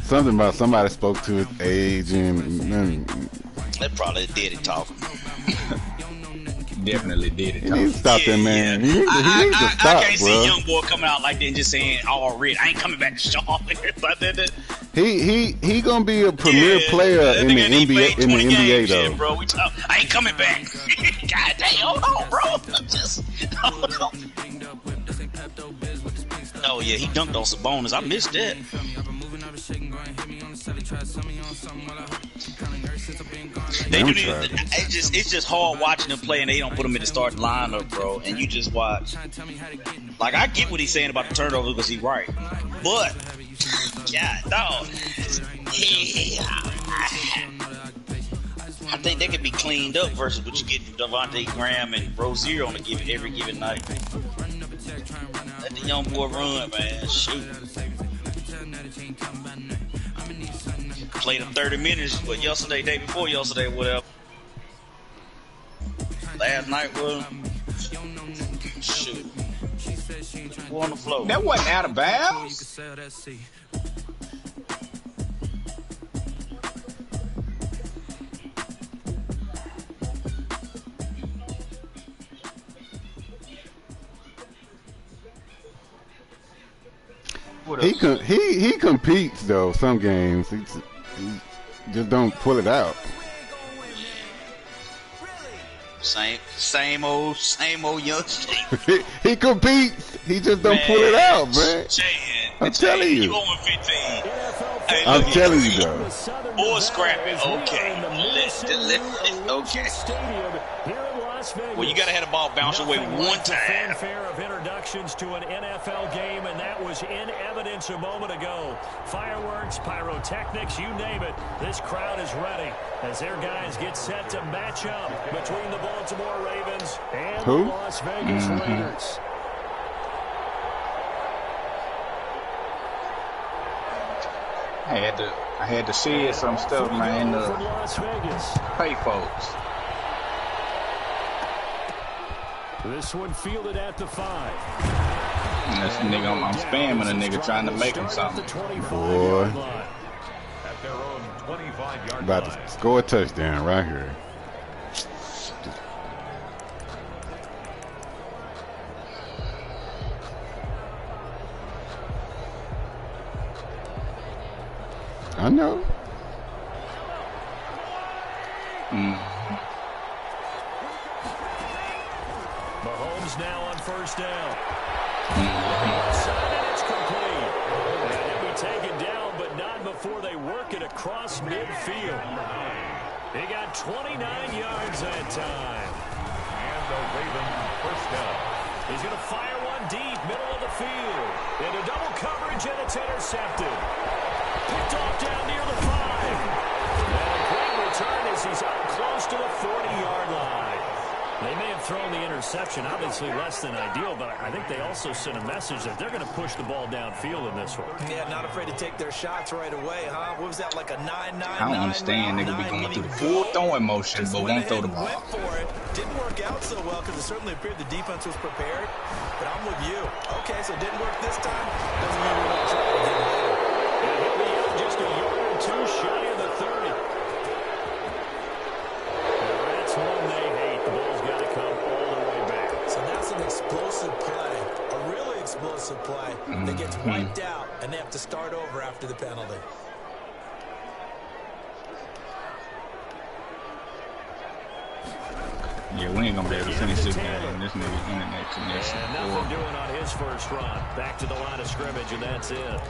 something about somebody spoke to his age and That probably did it talking. Definitely did it. he needs to stop that man. Yeah. He needs to stop, I can't bro. see young boy coming out like that and just saying, "All red, I ain't coming back to Charlotte." He gonna be a premier player in the NBA though. Bro, I ain't coming back. God dang, hold on, bro. Just hold on. Oh yeah, he dunked on Sabonis. I missed that. It's just hard watching them play and they don't put them in the starting lineup, bro. And you just watch. Like, I get what he's saying about the turnover because he's right, but God, dog. I think they could be cleaned up versus what you get from Devontae Graham and Rozier on every given night. Let the young boy run, man. Shoot. Played him 30 minutes, but yesterday, day before yesterday, whatever. Last night was shoot. Go on the floor. That wasn't out of bounds. He competes though. Some games he just don't pull it out. Same old young Steve. he competes. He just don't pull it out, man. I'm telling you. You going 15? Hey, I'm telling you though. Or scrapping. Okay. Okay. Well, you got to have the ball bounce away one time. Fanfare of introductions to an NFL game, and that was in evidence a moment ago. Fireworks, pyrotechnics, you name it. This crowd is ready as their guys get set to match up between the Baltimore Ravens and the Las Vegas Raiders. I had to see some stuff, man. Pay folks. This one fielded at the 5. This nigga, I'm spamming a nigga trying to make him something. Boy. About to score a touchdown right here. I know. Mahomes now on first down. It's complete. And he'll be taken down, but not before they work it across midfield. They got 29 yards that time. And the Ravens first down. He's going to fire one deep, middle of the field. Into double coverage, and it's intercepted. Picked off down near the 5. And a great return as he's up close to the 40-yard line. They may have thrown the interception, obviously less than ideal, but I think they also sent a message that they're going to push the ball downfield in this one. Yeah, not afraid to take their shots right away, huh? What was that, like a 9-9? I don't understand. Nigga be going through the full throwing motion, but won't throw the ball. Went for it. Didn't work out so well because it certainly appeared the defense was prepared. But I'm with you. Okay, so it didn't work this time. Doesn't mean we won't try it again later. And he'll be out just a yard or two shy of the 30. And that's one they hate. The ball's got to come all the way back. So that's an explosive play, a really explosive play that gets wiped out, and they have to start over after the penalty. Yeah, we ain't gonna be able to finish this game. This nigga's internet connection. And nothing doing on his first run. Back to the line of scrimmage, and that's it.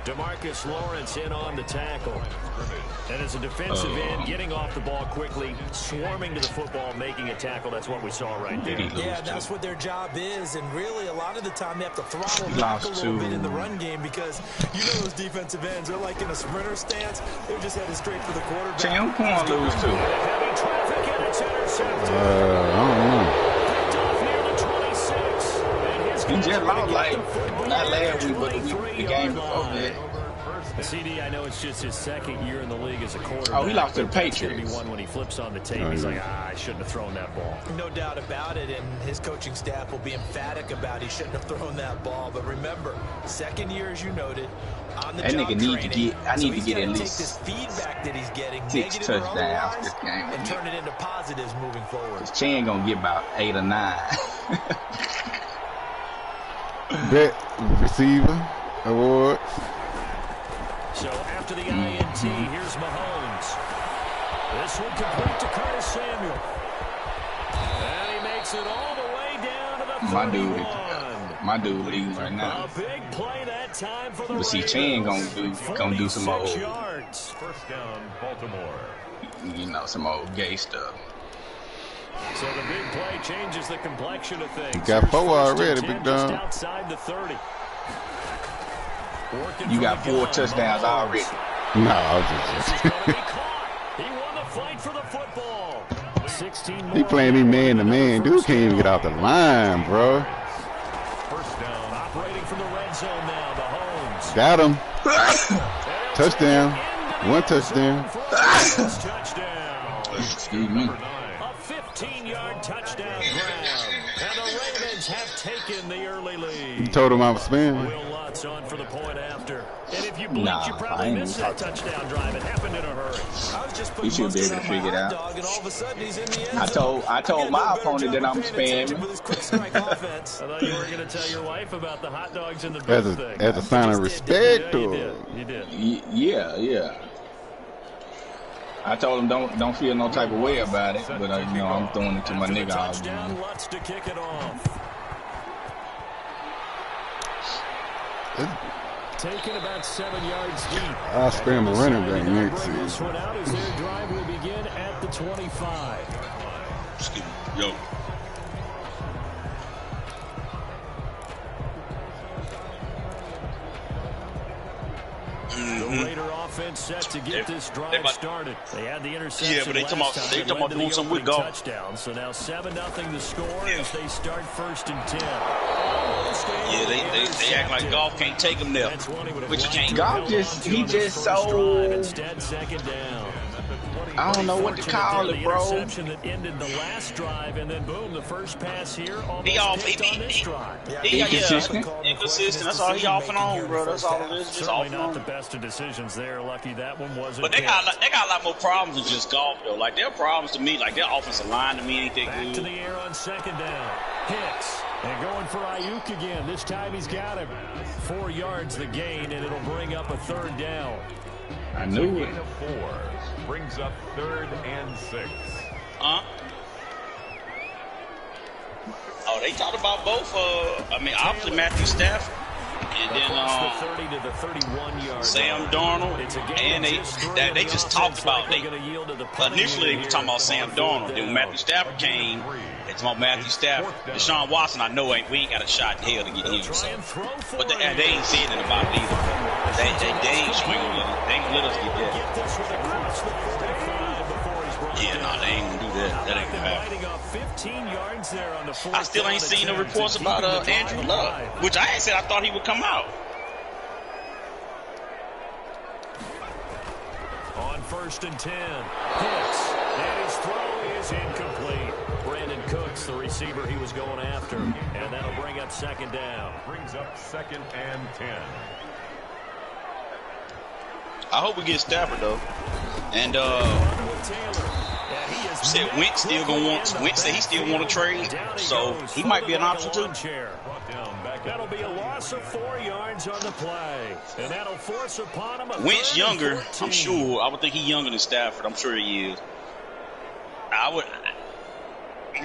DeMarcus Lawrence in on the tackle. And as a defensive end, getting off the ball quickly, swarming to the football, making a tackle. That's what we saw right there. Yeah, that's what their job is. And really, a lot of the time, they have to throttle back a little bit in the run game because you know those defensive ends, they're like in a sprinter stance. They're just headed straight for the quarterback. Champ, come on, lose too. Heavy traffic, and it's intercepted. I don't know. Picked off near the 26. And his He just lost like, football not last week, but the 23 game before that. CD, I know it's just his second year in the league as a quarterback. Oh, he lost to the Patriots. It's going to Patriots. be one when he flips on the tape. He's like, I shouldn't have thrown that ball. No doubt about it, and his coaching staff will be emphatic about he shouldn't have thrown that ball. But remember, second year, as you noted, on the That job nigga need to training. get. I need to get at Take least this feedback that he's getting, 6 negative or touchdowns otherwise, this game. and turn it into positives moving forward. Chan gonna get about 8 or 9. Bet receiver awards. So after the INT, here's Mahomes. This one complete to Curtis Samuel. And he makes it all the way down to the 31. My dude leading right now. A big play that time for the But see, Raiders. Chan gonna do some 46 old, yards. First down, Baltimore. some old gay stuff. So the big play changes the complexion of things. You got Here's 4 first and already, 10 big just dog. outside the 30. Working You from got the 4 gun. touchdowns already. No, I was This just is going to be caught. He won the fight for the football. 16 more. he playing me man to man. Dude can't even get out the line, bro. First down. Operating from the red zone now. Mahomes. Got him. And Touchdown. into One the end zone touchdown. for a Raiders touchdown. Excuse me. A 15-yard touchdown grab. And the Ravens have taken the early You lead. told him I was spamming. Will Lutz on for the point after. And if you blinked, Nah, you I probably ain't missed even that touchdown drive. It happened in a hurry. I was just You putting should be able mustard to on my figure it hot out. dog, and all of a sudden he's in the end I zone. told my opponent that I'm spamming. With his quick strike offense. I thought you were going to tell your wife about the hot dogs and the As booth a thing. as a sign of respect, Yeah, you or did. You did. Yeah. I told him don't feel no type of way about it, but I'm throwing it to my After the nigga all touchdown, game. Lutz to kick it off. Taken about 7 yards deep. I'll spam a running back They're gonna next bring this season. one out as their drive will begin at the 25. Excuse me. Yo. The Raider offense set to get this drive started. They had the interception. Yeah, but they talking last about- time. they It talking led about to doing the something with opening golf. touchdown. So now 7-0 the score Yeah. as they start 1st and 10. Yeah, they act like golf can't take them there, but you can't. Golf he just so, Instead, 2nd down. I don't know what to call it, bro. The interception that ended the last drive, and then boom, the first pass here almost He off. picked on this drive. Inconsistent. Inconsistent. That's all he off and on, bro. That's all it is. Just off Certainly and not the on. best of decisions there. Lucky that one wasn't. But they got a lot more problems than just golf though. Like their problems to me, like their offensive line to me ain't that Back to good. the air on 2nd down. Hicks. And going for Ayuk again. This time he's got him. 4 yards the gain, and it'll bring up a 3rd down. I knew it. Gain of 4 brings up 3rd and 6. Huh? Oh, they talked about both. Obviously Matthew Stafford, and then Across the 30 to the 31-yard Sam line. Darnold, It's a game and of they just three, they and the just offense talked about likely they gonna yield to the punting initially they unit were talking about here Sam on Darnold. 4th Then down. Matthew Stafford came. It's about Matthew Stafford. Deshaun Watson, I know we ain't got a shot in hell to get him. Try So. and throw for But they it. ain't said nothing about it either. They ain't swinging with it. They ain't let us get that. Get this one across the 45 before he's brought Yeah, down. nah, they ain't gonna do that. That ain't gonna happen. Biting off 15 yards there on the 4th I still ain't down seen the attempt reports to about keep the Andrew drive Luck, alive. which I ain't said I thought he would come out. On 1st and 10, Hicks, and his throw is incomplete. Brandon Cooks, the receiver he was going after, and that'll bring up 2nd down. Brings up 2nd and 10. I hope we get Stafford though. And With Taylor, and he is said Wentz still gonna want. Wentz said he still want to trade, down so goes, he might be an like a option too. lawn chair. Brought down back That'll be a loss of 4 yards on the play, and that'll force upon him a Wentz 3rd and younger, 14. I'm sure. I would think he's younger than Stafford. I'm sure he is. I would.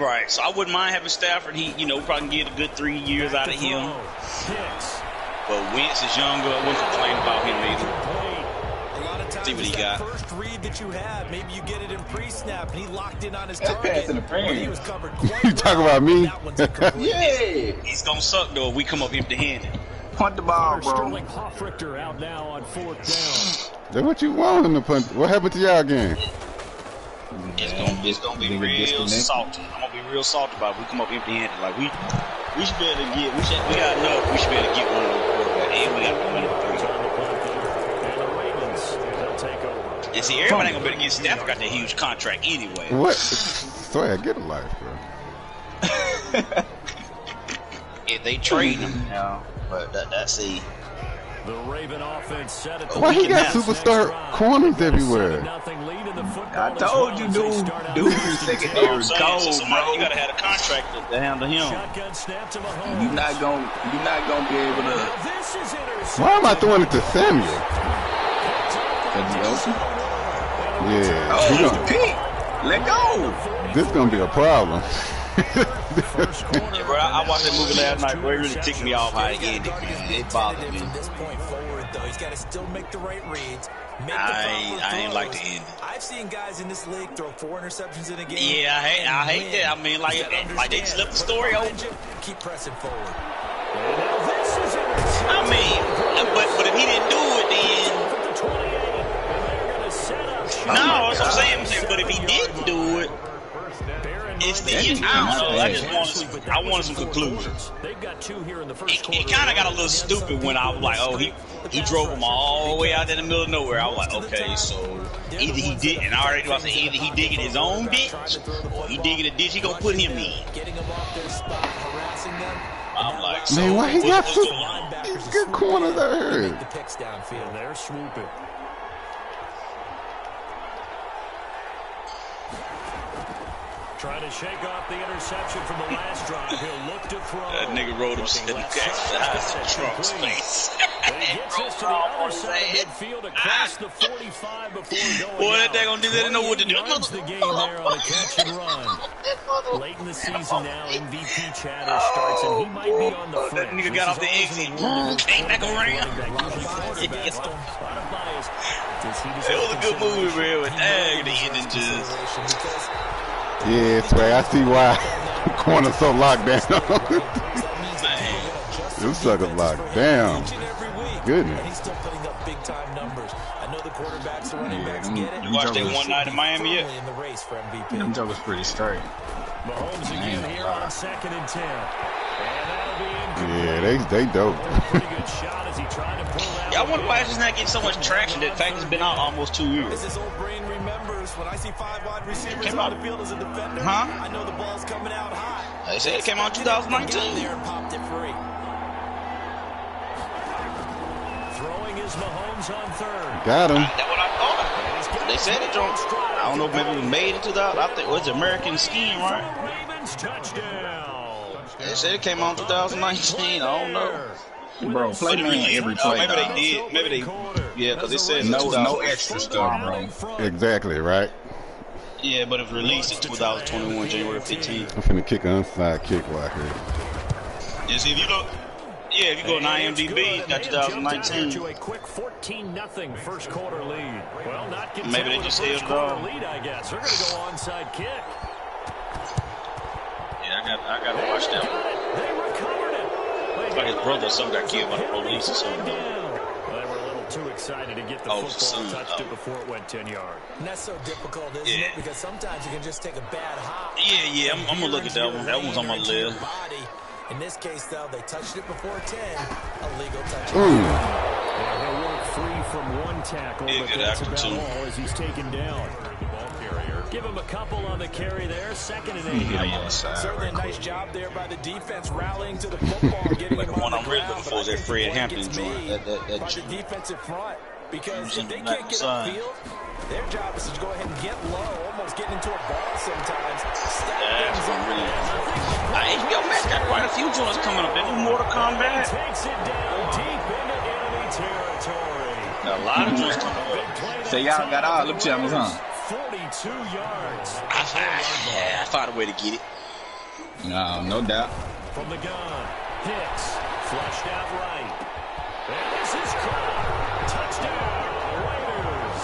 Right, so I wouldn't mind having Stafford. He, probably get a good 3 years out of him. Hicks. But Wentz is younger. I wouldn't complain about him either. A lot of times See what he it's that got. first read that you have, maybe you get it in pre-snap, and he locked in on his That's target. pass interference. But he was covered quite You talking well. about me? That one's incomplete. Yeah. He's gonna suck though if we come up empty-handed. Punt the ball, bro. Sterling Hoffrichter out now on 4th down. That's what you want him to punt. What happened to y'all game? It's gonna be Nigga real disconnected. salty. I'm gonna be real salty about it. We come up empty-handed. Like we should be able to get. We got enough. We should be able to get one of those quarterbacks. And we got to win it. And the And see, everybody ain't gonna bet against Stafford. Got that huge contract anyway. What? Swag, get a life, bro. If they trade him, but that's the. The Raven offense set at the Why he got superstar corners everywhere? I told you, dude secondary cold, bro. You gotta have a contract to handle him. You're not gonna be able to. Why am I throwing it to Samuel? Cause he open. Yeah. Oh, Pete, let go. This gonna be a problem. Yeah, bro, I watched that movie last night, bro. It really ticked me off how it ended. It bothered me. From this point forward, though, he's got to still make the right reads. I ain't like the ending. I've seen guys in this league throw 4 interceptions in a game. Yeah, I hate that. I mean, like they slipped the story over. Keep pressing forward. I mean, but if he didn't do it, then no, that's what I'm saying. But if he didn't do it. It's the end. I don't know. I wanted some conclusions. It kind of got a little stupid when I was like, oh, he drove him all the way out in the middle of nowhere. I was like, okay, so either he did, and I already knew I said either he digging his own ditch or he digging a ditch he gonna put him in. I'm like, so man, why he got what's going on? These good corners out here? The picks downfield. They're swooping. Trying to shake off the interception from the last drive. He'll look to throw. That nigga rolled him in the Trump's face. He gets this to the other side of midfield across the 45 before going boy, that out. thing gonna do that. They know what to do. Runs the game there on the catch and run. Late in the season now, MVP chatter starts, and he might be on the fringe. That nigga got off the exit. Came back around. It was a good movie, man. But dang, the ending just. Yeah, Sway, I see why corner so locked down. Them suckers locked down. Goodness. He's still putting up big time numbers. I know the quarterbacks and running backs get it. You watched that one night in Miami yet? In the race for MVP. Them jokers pretty straight. Mahomes again here on 2nd and 10. And that'll be Yeah, they dope. pretty good shot as he tried to pull that. Yeah, I wonder why it's just not getting so much traction. The fact it's been out almost 2 years. As his old brain remembers, when I see 5 wide receivers Came on out. the field as a defender, Huh? I know the ball's coming out high. They said it came out in Got 2019. there and popped it free. Throwing is Mahomes on 3rd. Got him. That's what I thought. They said it, John. I don't know if maybe it was made in 2000. I think it was American Scheme, right? Ravens touchdown. They said it came out in 2019. I don't know. Bro, play me every play. Maybe they did. Maybe they. Yeah, because they said No extra stuff, bro. Exactly, right? Yeah, but it was released in 2021, January 15th. I'm finna kick an onside kick right here. Yeah, see, if you look. Yeah, if you go to IMDb, it's got 2019. To a quick 14-0 first quarter lead. Well, not Maybe they just held it off. lead, I guess. They're going to go onside kick. Yeah, I got to watch that one. They recovered it. It's like his brother or something got killed by the police or something. Well, they were a little too excited to get the football son, touched it before it went 10 yards. And that's so difficult, isn't Yeah. it? Because sometimes you can just take a bad hop. Yeah, I'm going to look at that one. That one's on my list. In this case, though, they touched it before 10. A legal touch. Yeah, he'll work free from one tackle, Yeah, but good that's actor, about too. all as he's taken down. The ball carrier. Give him a couple on the carry there. 2nd and 8. Get him on the side Certainly right a nice quick. job there by the defense rallying to the football, getting Like him the on one the I'm really ground, looking for but is I that think Fred the point Hampton gets joint. made That by the defensive front. Because Using if they the can't back get side. upfield, their job is to go ahead and get low, almost getting into a ball sometimes. Stack That's things what up. really. HBO Max got quite a few joints coming up. They do Mortal Kombat. Takes it down deep into enemy territory. Got a lot of joints coming up. So y'all got all them channels, huh? 42 yards. I found a way to get it. No doubt. From the gun. Hicks. Flushed out right. And this is caught. Touchdown. Raiders.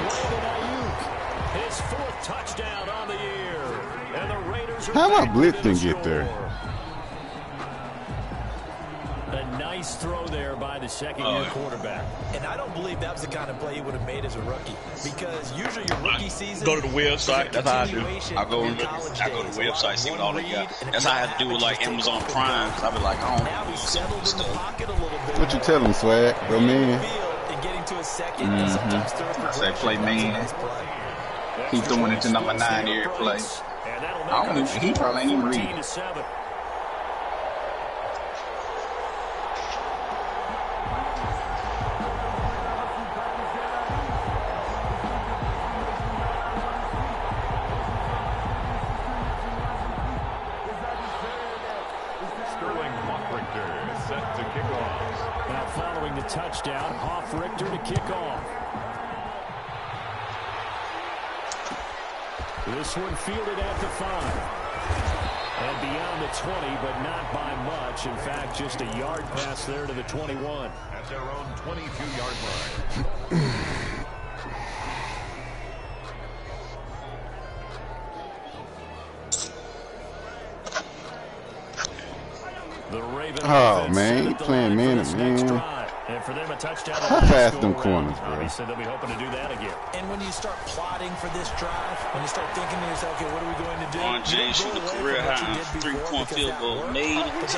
Brandon Ayuk. His 4th touchdown on the year. And the Raiders are How about back Blitz within a didn't get there? score. A nice throw there by the second-year quarterback. And I don't believe that was the kind of play he would have made as a rookie. Because usually your rookie season... Go to the website. That's how I do. continuation I go of and your look. college I go to the days. website, see what all they One got. read, and if That's you how I have to do with like just take Amazon off the Prime. gun. Cause I be like, I Now don't he's some settled in the stuff. pocket a little bit. What you tell him, Swag? Go man. And getting to a second. And sometimes third. I say play man. Keep throwing it to number 9 every play. I don't even, he probably ain't even reading. Touchdown, Hoff-Richter to kick off. This one fielded at the 5. And beyond the 20, but not by much. In fact, just a yard pass there to the 21. At their own 22-yard line. The Ravens. Oh, man, you playing man to man. And for them, a touchdown. How fast them corners, bro? Obviously, they'll be hoping to do that again. And when you start plotting for this drive, when you start thinking to yourself, okay, what are we going to do? Ron James shooting a career high 3-point field goal made. Because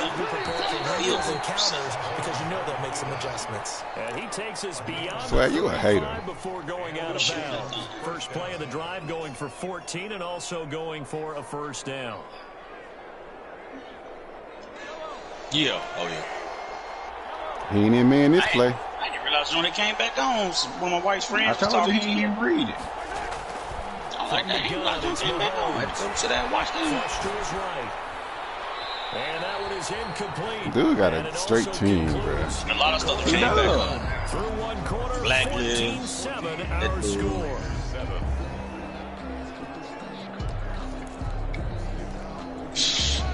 you know they'll make some adjustments. And he takes us beyond Swag, you a hater. Before going out of bounds. First play of the drive going for 14 and also going for a first down. Yeah. Oh, yeah. He ain't in man this play. I didn't realize when it came back on. One of my wife's friends. I told you he ain't even read it. I'm like, that. He realized when it came back on. I had to go sit down and watch them. And that one is incomplete. Dude got a straight team, bro. A lot of stuff that came back on. Through one quarter, Blacklist. 14-7 our score.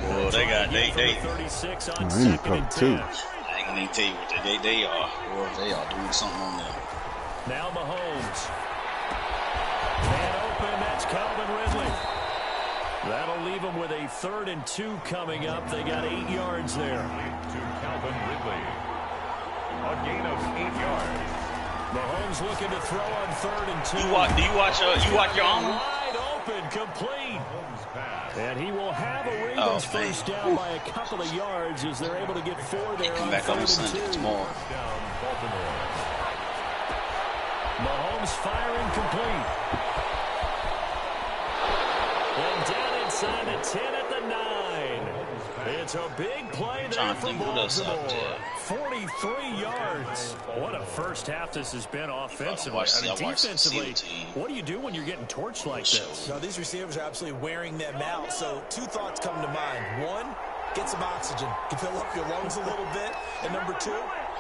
Well, they got they 36 on he need to cover 2. I ain't gonna even tell you what they are. Or they are doing something on them. Now Mahomes. And open, that's Calvin Ridley. That'll leave them with a 3rd and 2 coming up. They got 8 yards there. To Calvin Ridley. A gain of 8 yards. Mahomes looking to throw on 3rd and 2. Do you watch your own? Wide open, complete. And he will have a Ravens first down by a couple of yards as they're able to get 4 there on 3rd and 2. Tomorrow. Mahomes firing complete. And down inside the 10 at the 9. It's a big play there for Baltimore. 43 yards. What a first half this has been offensively. Defensively, what do you do when you're getting torched like this? No, these receivers are absolutely wearing them out. So 2 thoughts come to mind. 1, get some oxygen. You fill up your lungs a little bit. And number 2,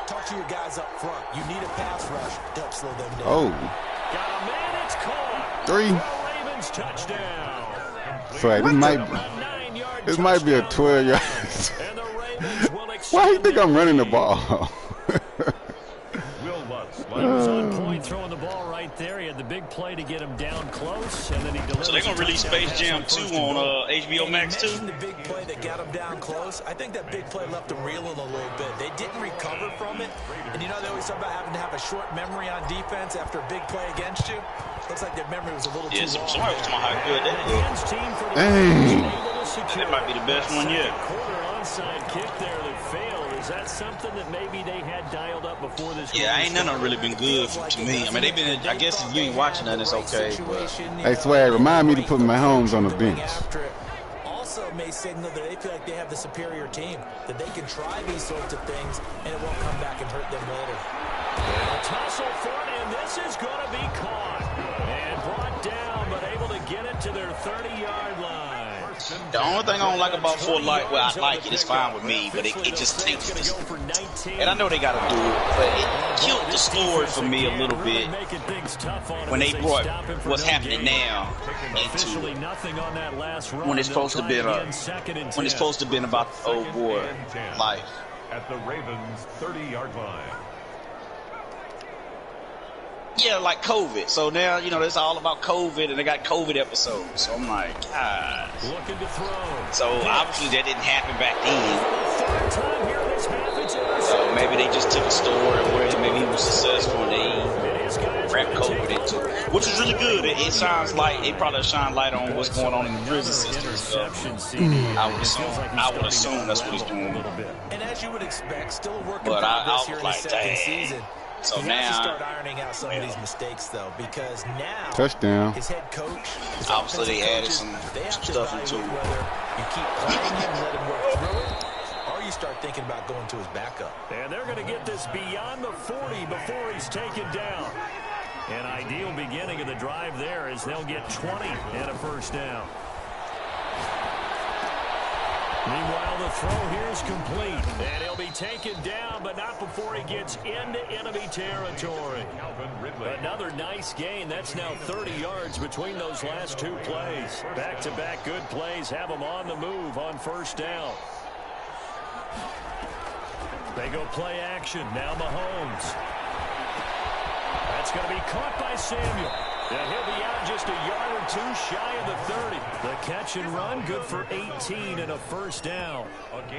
talk to your guys up front. You need a pass rush to help slow them down. Oh. Got a man, it's caught. 3. Ravens touchdown. So this might be a 12-yard. Why do you think I'm running the ball? He was on point throwing the ball right there. He had the big play to get him down close, and then he delivered. So they're going to release Space Jam 2 on HBO Max too? The big play that got him down close, I think that big play left them reeling a little bit. They didn't recover from it. And you know they always talk about having to have a short memory on defense after a big play against you. Looks like their memory was a little too long. Somebody was talking about how good that is. Dang. That might be the best one yet. Quarter onside kick there that failed. Is that something that maybe they had dialed up before this? Yeah, ain't none of really been good to me. I mean, they've been. I guess if you ain't watching that, it's okay. But Hey, Swag, remind me to put my Mahomes on the bench. Also may signal that they feel like they have the superior team, that they can try these sorts of things, and it won't come back and hurt them later. A tussle for it, and this is going to be caught. And brought down, but able to get it to their 30-yard line. the only thing I don't like about Fort Light, well, I like it, it's fine with me, but it just takes this. And I know they got to do it, but it killed the story for me a little bit when they brought what's happening now into when it's supposed to be about the old boy life. At the Ravens' 30-yard line. Yeah, like COVID. So now, you know, it's all about COVID, and they got COVID episodes. So I'm like, God. Looking to throw. So obviously that didn't happen back then. So maybe they just took a story where maybe he was successful and they wrapped COVID into it, which is really good. It sounds like it probably shine light on what's going on in the prison system. So I would assume that's what he's doing. And as you would expect, still working but I this was here in like, the second dang. season. So he now has to start ironing out some of these mistakes, though, because now touchdown. his head coach, his obviously they added coaches, some they have to stuff into evaluate it. whether you keep playing him and let him work through it, or you start thinking about going to his backup. And they're going to get this beyond the 40 before he's taken down. An ideal beginning of the drive there as they'll get 20 and a first down. Meanwhile, the throw here is complete. And he'll be taken down, but not before he gets into enemy territory. Another nice gain. That's now 30 yards between those last two plays. Back-to-back good plays have them on the move on first down. They go play action. Now Mahomes. That's going to be caught by Samuel. And he'll be out just a yard or two shy of the 30. The catch and run, good for 18 and a first down.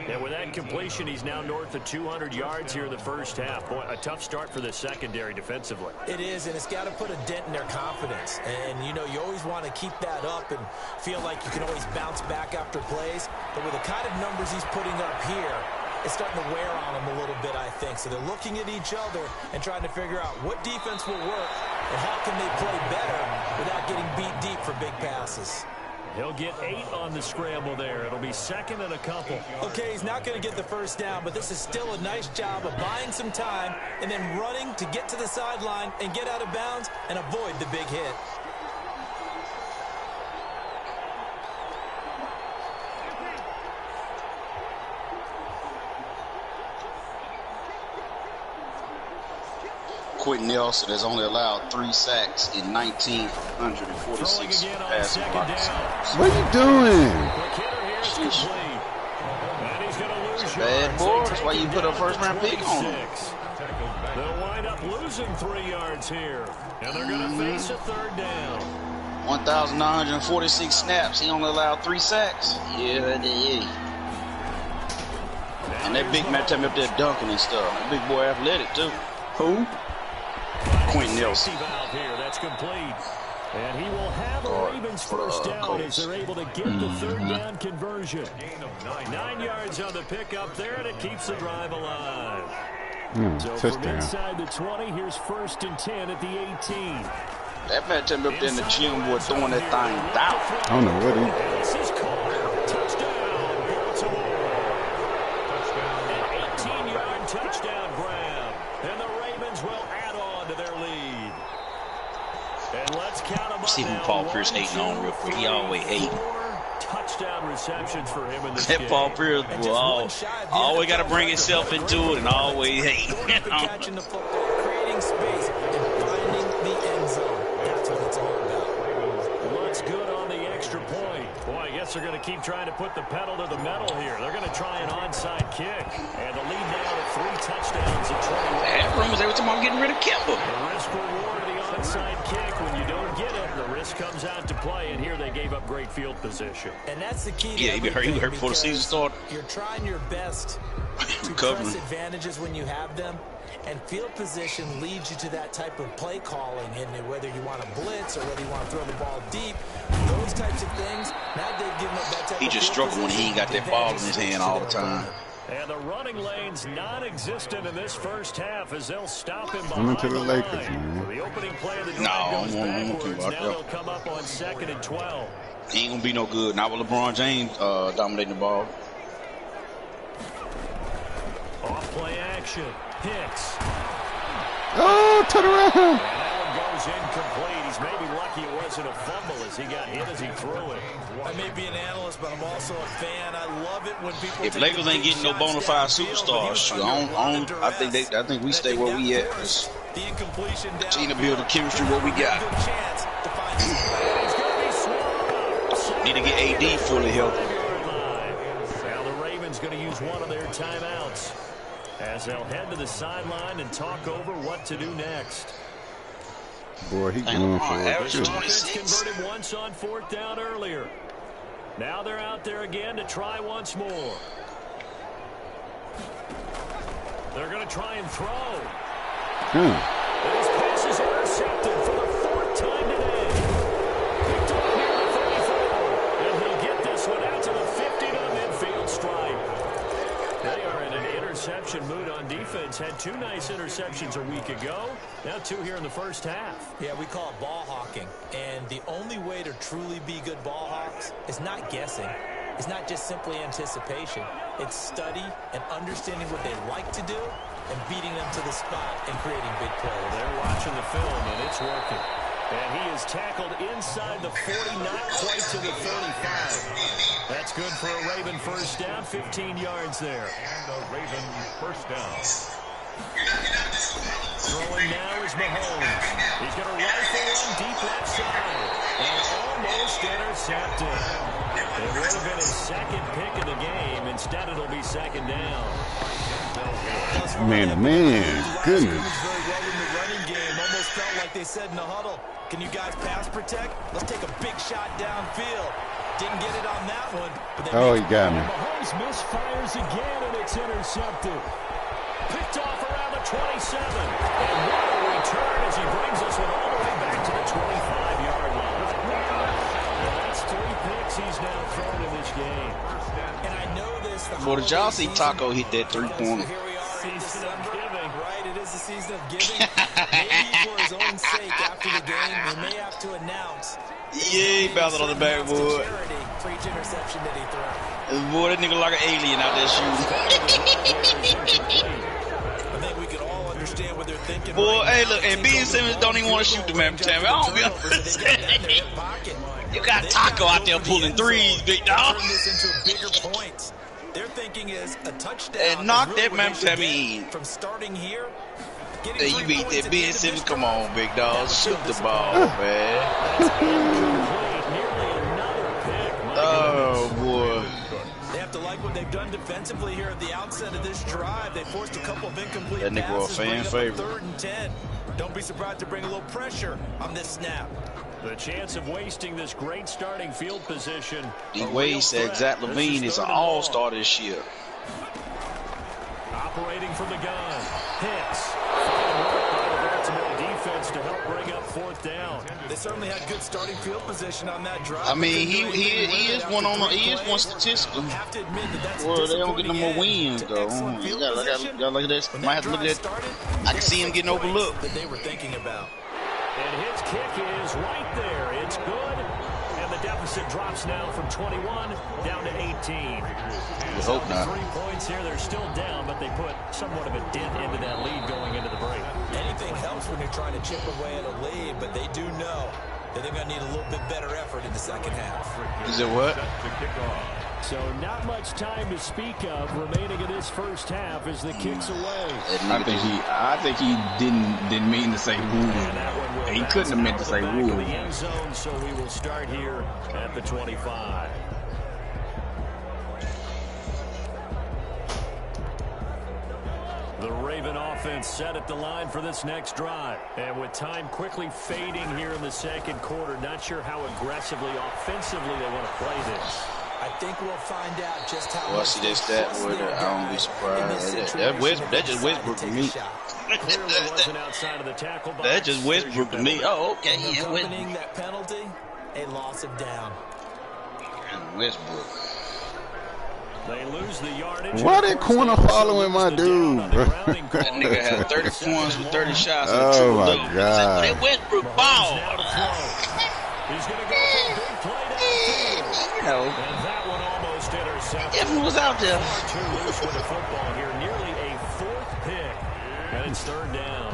And with that completion, he's now north of 200 yards here in the first half. Boy, a tough start for the secondary defensively. It is, and it's got to put a dent in their confidence. And, you know, you always want to keep that up and feel like you can always bounce back after plays. But with the kind of numbers he's putting up here, it's starting to wear on them a little bit, I think. So they're looking at each other and trying to figure out what defense will work and how can they play better without getting beat deep for big passes. He'll get 8 on the scramble there. It'll be second and a couple. Okay, he's not going to get the first down, but this is still a nice job of buying some time and then running to get to the sideline and get out of bounds and avoid the big hit. Quentin Nelson has only allowed 3 sacks in 1,946 passing blocks. What are you doing? Bad boy. That's why you put a first-round pick on him. They'll wind up losing 3 yards here, and they're going to face a third down. 1,946 snaps. He only allowed 3 sacks. Yeah. And that big man tell me up there dunking and stuff. That big boy athletic too. Who? Quentin Nelson. Here, that's complete. And he will have a Ravens first down as they're able to get the third down conversion. 9 yards on the pickup there, and it keeps the drive alive. So from inside the 20, here's 1st and 10 at the 18. That man tell me up there in the gym boy throwing that thing down. I don't know what he. This is called touchdown, Baltimore. An 18-yard touchdown grab. And the Ravens will add on to their lead. And let's count them up. See who Paul Pierce hating on real quick. He always hating. 4 touchdown receptions for him in this that game. Paul Pierce will always got to bring himself into it and always hate. Catching the football, creating space, and finding the end zone. That's what it's all about. Looks good on the extra point. Boy, I guess they're going to keep trying to put the pedal to the metal here. They're going to try an onside kick. And the lead now to 3 touchdowns at 21. I had rumors every time I'm getting rid of Kemba. The risk reward of the onside kick. When you don't get it, the risk comes out to play. And here they gave up great field position. And that's the key to Yeah, he hurt before the season started. You're trying your best to press advantages when you have them. And field position leads you to that type of play calling. And whether you want to blitz or whether you want to throw the ball deep, those types of things, now they've given up that type He of just field struggled when he ain't got that ball in his hand all the time. And the running lane's non-existent in this first half as they'll stop him I'm behind into the Lakers, man. So the opening play of the No, drive goes I don't want to backwards. watch Now that. they'll come up on 2nd and 12. He ain't gonna be no good. Not with LeBron James dominating the ball. Off play action. Hicks. Oh, turn around. And that one goes incomplete. He's maybe lucky it wasn't a fumble as he got hit as he threw it. I may be an analyst, but I'm also a fan. I love it when people. If take Lakers the ain't big getting no shots bona fide downfield, but he superstars, was shoot, under a lot of I think we stay where we at. The incompletion Continue to downfield. build the chemistry what we got. Good chance to find some He's going to be swallowed up. Need to get AD fully healthy. Now the Ravens going to use one of their timeouts as they'll head to the sideline and talk over what to do next. Boy, he going for it. Average too. 26. Converted once on 4th down earlier. Now they're out there again to try once more. They're going to try and throw. His pass is intercepted for the 4th time today. Picked up near the 34. And he'll get this one out to the 50 to midfield stripe. They are in an interception interception mood on defense. Had 2 nice interceptions a week ago. Now 2 here in the first half. Yeah, we call it ball hawking. And the only way to truly be good ball hawks is not guessing. It's not just simply anticipation. It's study and understanding what they like to do and beating them to the spot and creating big plays. They're watching the film, and it's working. And he is tackled inside the 40, not quite to the 35. That's good for a Raven first down, 15 yards there. And a Raven first down. Throwing now is Mahomes. He's got a rifle on deep left side. And almost intercepted. It would have been his second pick of the game. Instead, it'll be second down. Man, goodness. Very well in the running game. Almost felt like they said in the huddle, can you guys pass protect? Let's take a big shot downfield. Didn't get it on that one. But Oh, he got me. Mahomes misfires again, and it's intercepted. Picked off around the 27. And what a return as he brings this one all the way back to the 25-yard line. And that's 3 picks he's now thrown in this game. And I know this. Boy, did y'all see Taco hit that 3-pointer? Here we are in Season of December. giving. Right, it is the season of giving. Maybe for his own sake after the game, he may have to announce. Yeah, he bounced on the backboard. Charity for each interception that he threw. Boy, that nigga like an alien out there shooting. I think we can all understand what they're thinking. Boy, right hey, now. look, and Ben Simmons don't even want to shoot the man. I don't be understanding. You got Taco out there pulling threes, big dog. Turn this into a bigger point. Their thinking is a touchdown. And knock is really that what man they should Tammy get in. From starting here. Hey, you beat that Ben Simmons. Come on, big dog. Shoot the ball, man. Nearly another pick. Oh, boy. They have to like what they've done defensively here at the outset of this drive. They forced a couple of incomplete That nigga was passes, a fan bring up a favorite. 3rd and 10. Don't be surprised to bring a little pressure on this snap. The chance of wasting this great starting field position. D-Wade said Zach Levine is an all-star this year. Operating from the gun. Hicks. Fine work by the Baltimore defense to help bring up 4th down. They certainly had good starting field position on that drive. I mean, he is one statistically. Have to admit that that's Well, they don't get no more disappointing wins end though. to excellent You field gotta position. look at that. When Might have to look drive at that. started, I can see him getting overlooked. that they were thinking about. And his kick is right there. It's good. And the deficit drops now from 21 down to 18. We hope not. 3 points here. They're still down, but they put somewhat of a dent into that lead going into the break. Anything helps when you're trying to chip away at a lead, but they do know that they're going to need a little bit better effort in the second half. Is it what? So not much time to speak of remaining in this first half as the kick's away. I think he didn't mean to say woo. He couldn't have meant to say Back woo. of the end zone, so we will start here at the 25. The Raven offense set at the line for this next drive. And with time quickly fading here in the second quarter, not sure how aggressively, offensively they want to play this. I think we'll find out just how Well, much see this stat with it. I don't be surprised. That just Westbrook to me. Clearly wasn't outside of the tackle box. That just Westbrook to me. Oh, okay, yeah, accompanying that penalty, a loss of down. Westbrook. They lose the yardage. Why that corner following my dude, bro? That nigga had 30 points with 30 shots. Oh, my God. That Westbrook ball. He's going to go for a big play downfield. You know, And that one almost intercepted. if he was out there. Far too loose with the football here. Nearly a 4th pick. And it's 3rd down.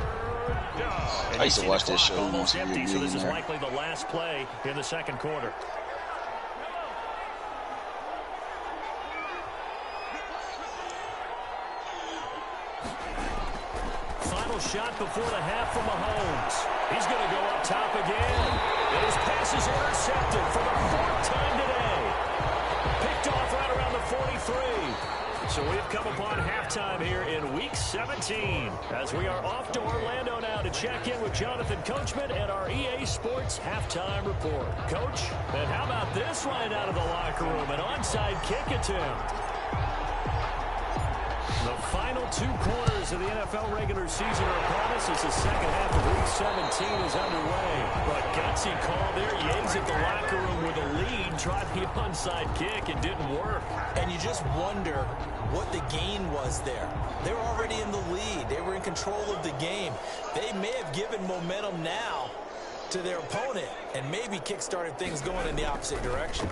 I used to watch that show. Almost empty, so this is Millionaire. likely the last play in the second quarter. Final shot before the half from Mahomes. He's going to go up top again. And his pass is intercepted for the 4th time today. Picked off right around the 43. So we've come upon halftime here in Week 17 as we are off to Orlando now to check in with Jonathan Coachman and our EA Sports Halftime Report. Coach, and how about this right out of the locker room? An onside kick attempt. The final 2 quarters of the NFL regular season are upon us as the second half half of Week 17 is underway. But gutsy call there. You exit the locker room with a lead. Tried the onside kick. It didn't work. And you just wonder what the gain was there. They were already in the lead. They were in control of the game. They may have given momentum now to their opponent and maybe kick-started things going in the opposite direction.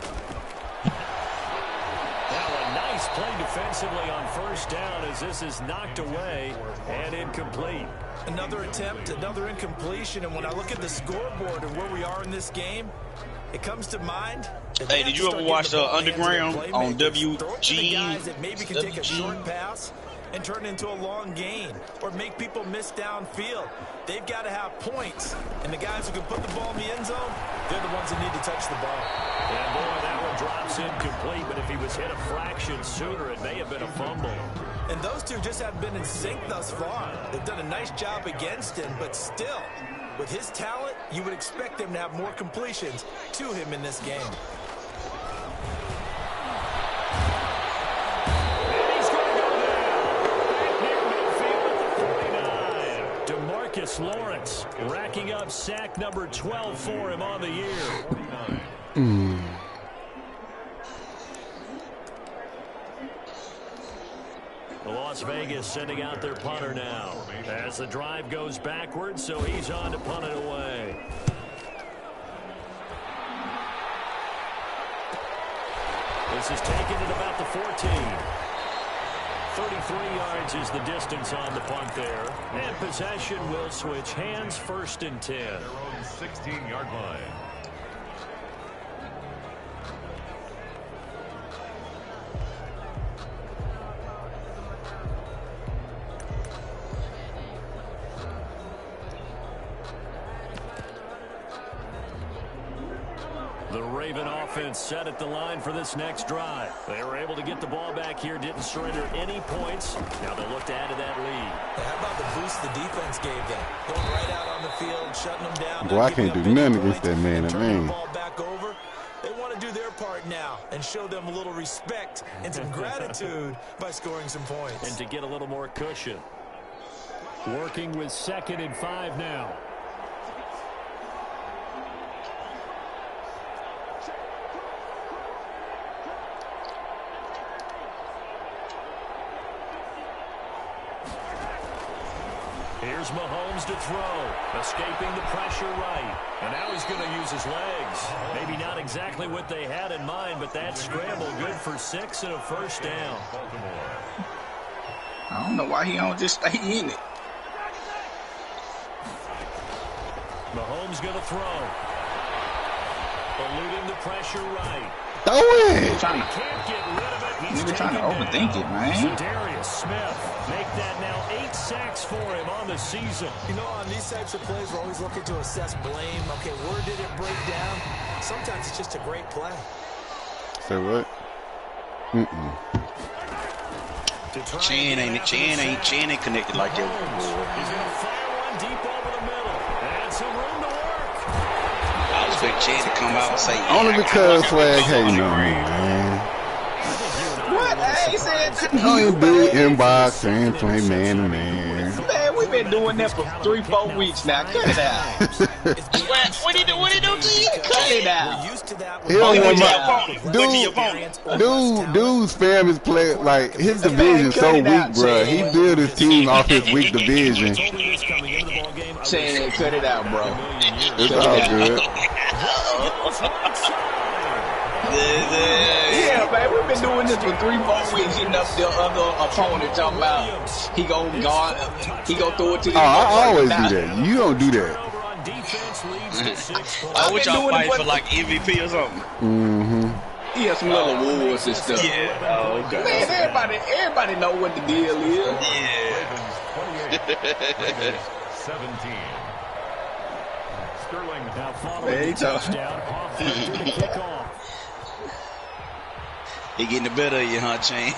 Now a nice play defensively on first down as this is knocked away and incomplete. Another attempt, another incompletion, and when I look at the scoreboard and where we are in this game, it comes to mind. Hey, did you ever watch Underground on WG? Guys that maybe can take a short pass and turn into a long gain or make people miss downfield. They've got to have points, and the guys who can put the ball in the end zone, they're the ones that need to touch the ball. And boy, that one drops incomplete, but if he was hit a fraction sooner, it may have been a fumble. And those two just haven't been in sync thus far. They've done a nice job against him, but still, with his talent, you would expect them to have more completions to him in this game. Demarcus Lawrence racking up sack number 12 for him on the year. Las Vegas sending out their punter now as the drive goes backwards, so he's on to punt it away. This is taken at about the 14. 33 yards is the distance on the punt there. And possession will switch hands, 1st and 10. Their own 16-yard line. The Raven offense set at the line for this next drive. They were able to get the ball back here, didn't surrender any points. Now they'll look to add to that lead. How about the boost the defense gave them? Going right out on the field, shutting them down. Boy, I can't do nothing against that man. Turning the ball back over. They want to do their part now and show them a little respect and some gratitude by scoring some points. And to get a little more cushion. Working with 2nd and 5 now. Here's Mahomes to throw, escaping the pressure right. And now he's going to use his legs. Maybe not exactly what they had in mind, but that scramble good for 6 and a 1st down. I don't know why he don't just stay in it. Mahomes going to throw. Eluding the pressure right. Throw it! Can't get rid of it. He's trying to overthink it, man. Za'Darius Smith make that now 8 sacks for him on the season. You know, on these types of plays, we're always looking to assess blame. Okay, where did it break down? Sometimes it's just a great play. Say what? Chan ain't connected like that. He's going to fire one deep over the middle. And some room to work. I expect Chan to come out and say, Only because Swag hating on me, man. What? I ain't said nothing. I ain't big inbox and play man to man. Man, we've been doing that for 3-4 weeks now. Cut it out. What he do to you? Cut it out. We're used to that. He don't want dude's spam his play, like, his division's so weak, bro. He built his team off his weak division. Saying cut it out, bro. It's all good. Yeah, man, we've been doing this for 3-4 weeks, hitting up the other opponent, talking about he gon' guard, he gon' throw it to the. Oh, I always do that. You don't do that. I wish y'all fight for like MVP or something. Yeah, some little awards and stuff. Yeah. Oh, okay. Man, everybody know what the deal is. Yeah. 17. Sterling now following the touchdown. He getting the better of you, huh, Chan?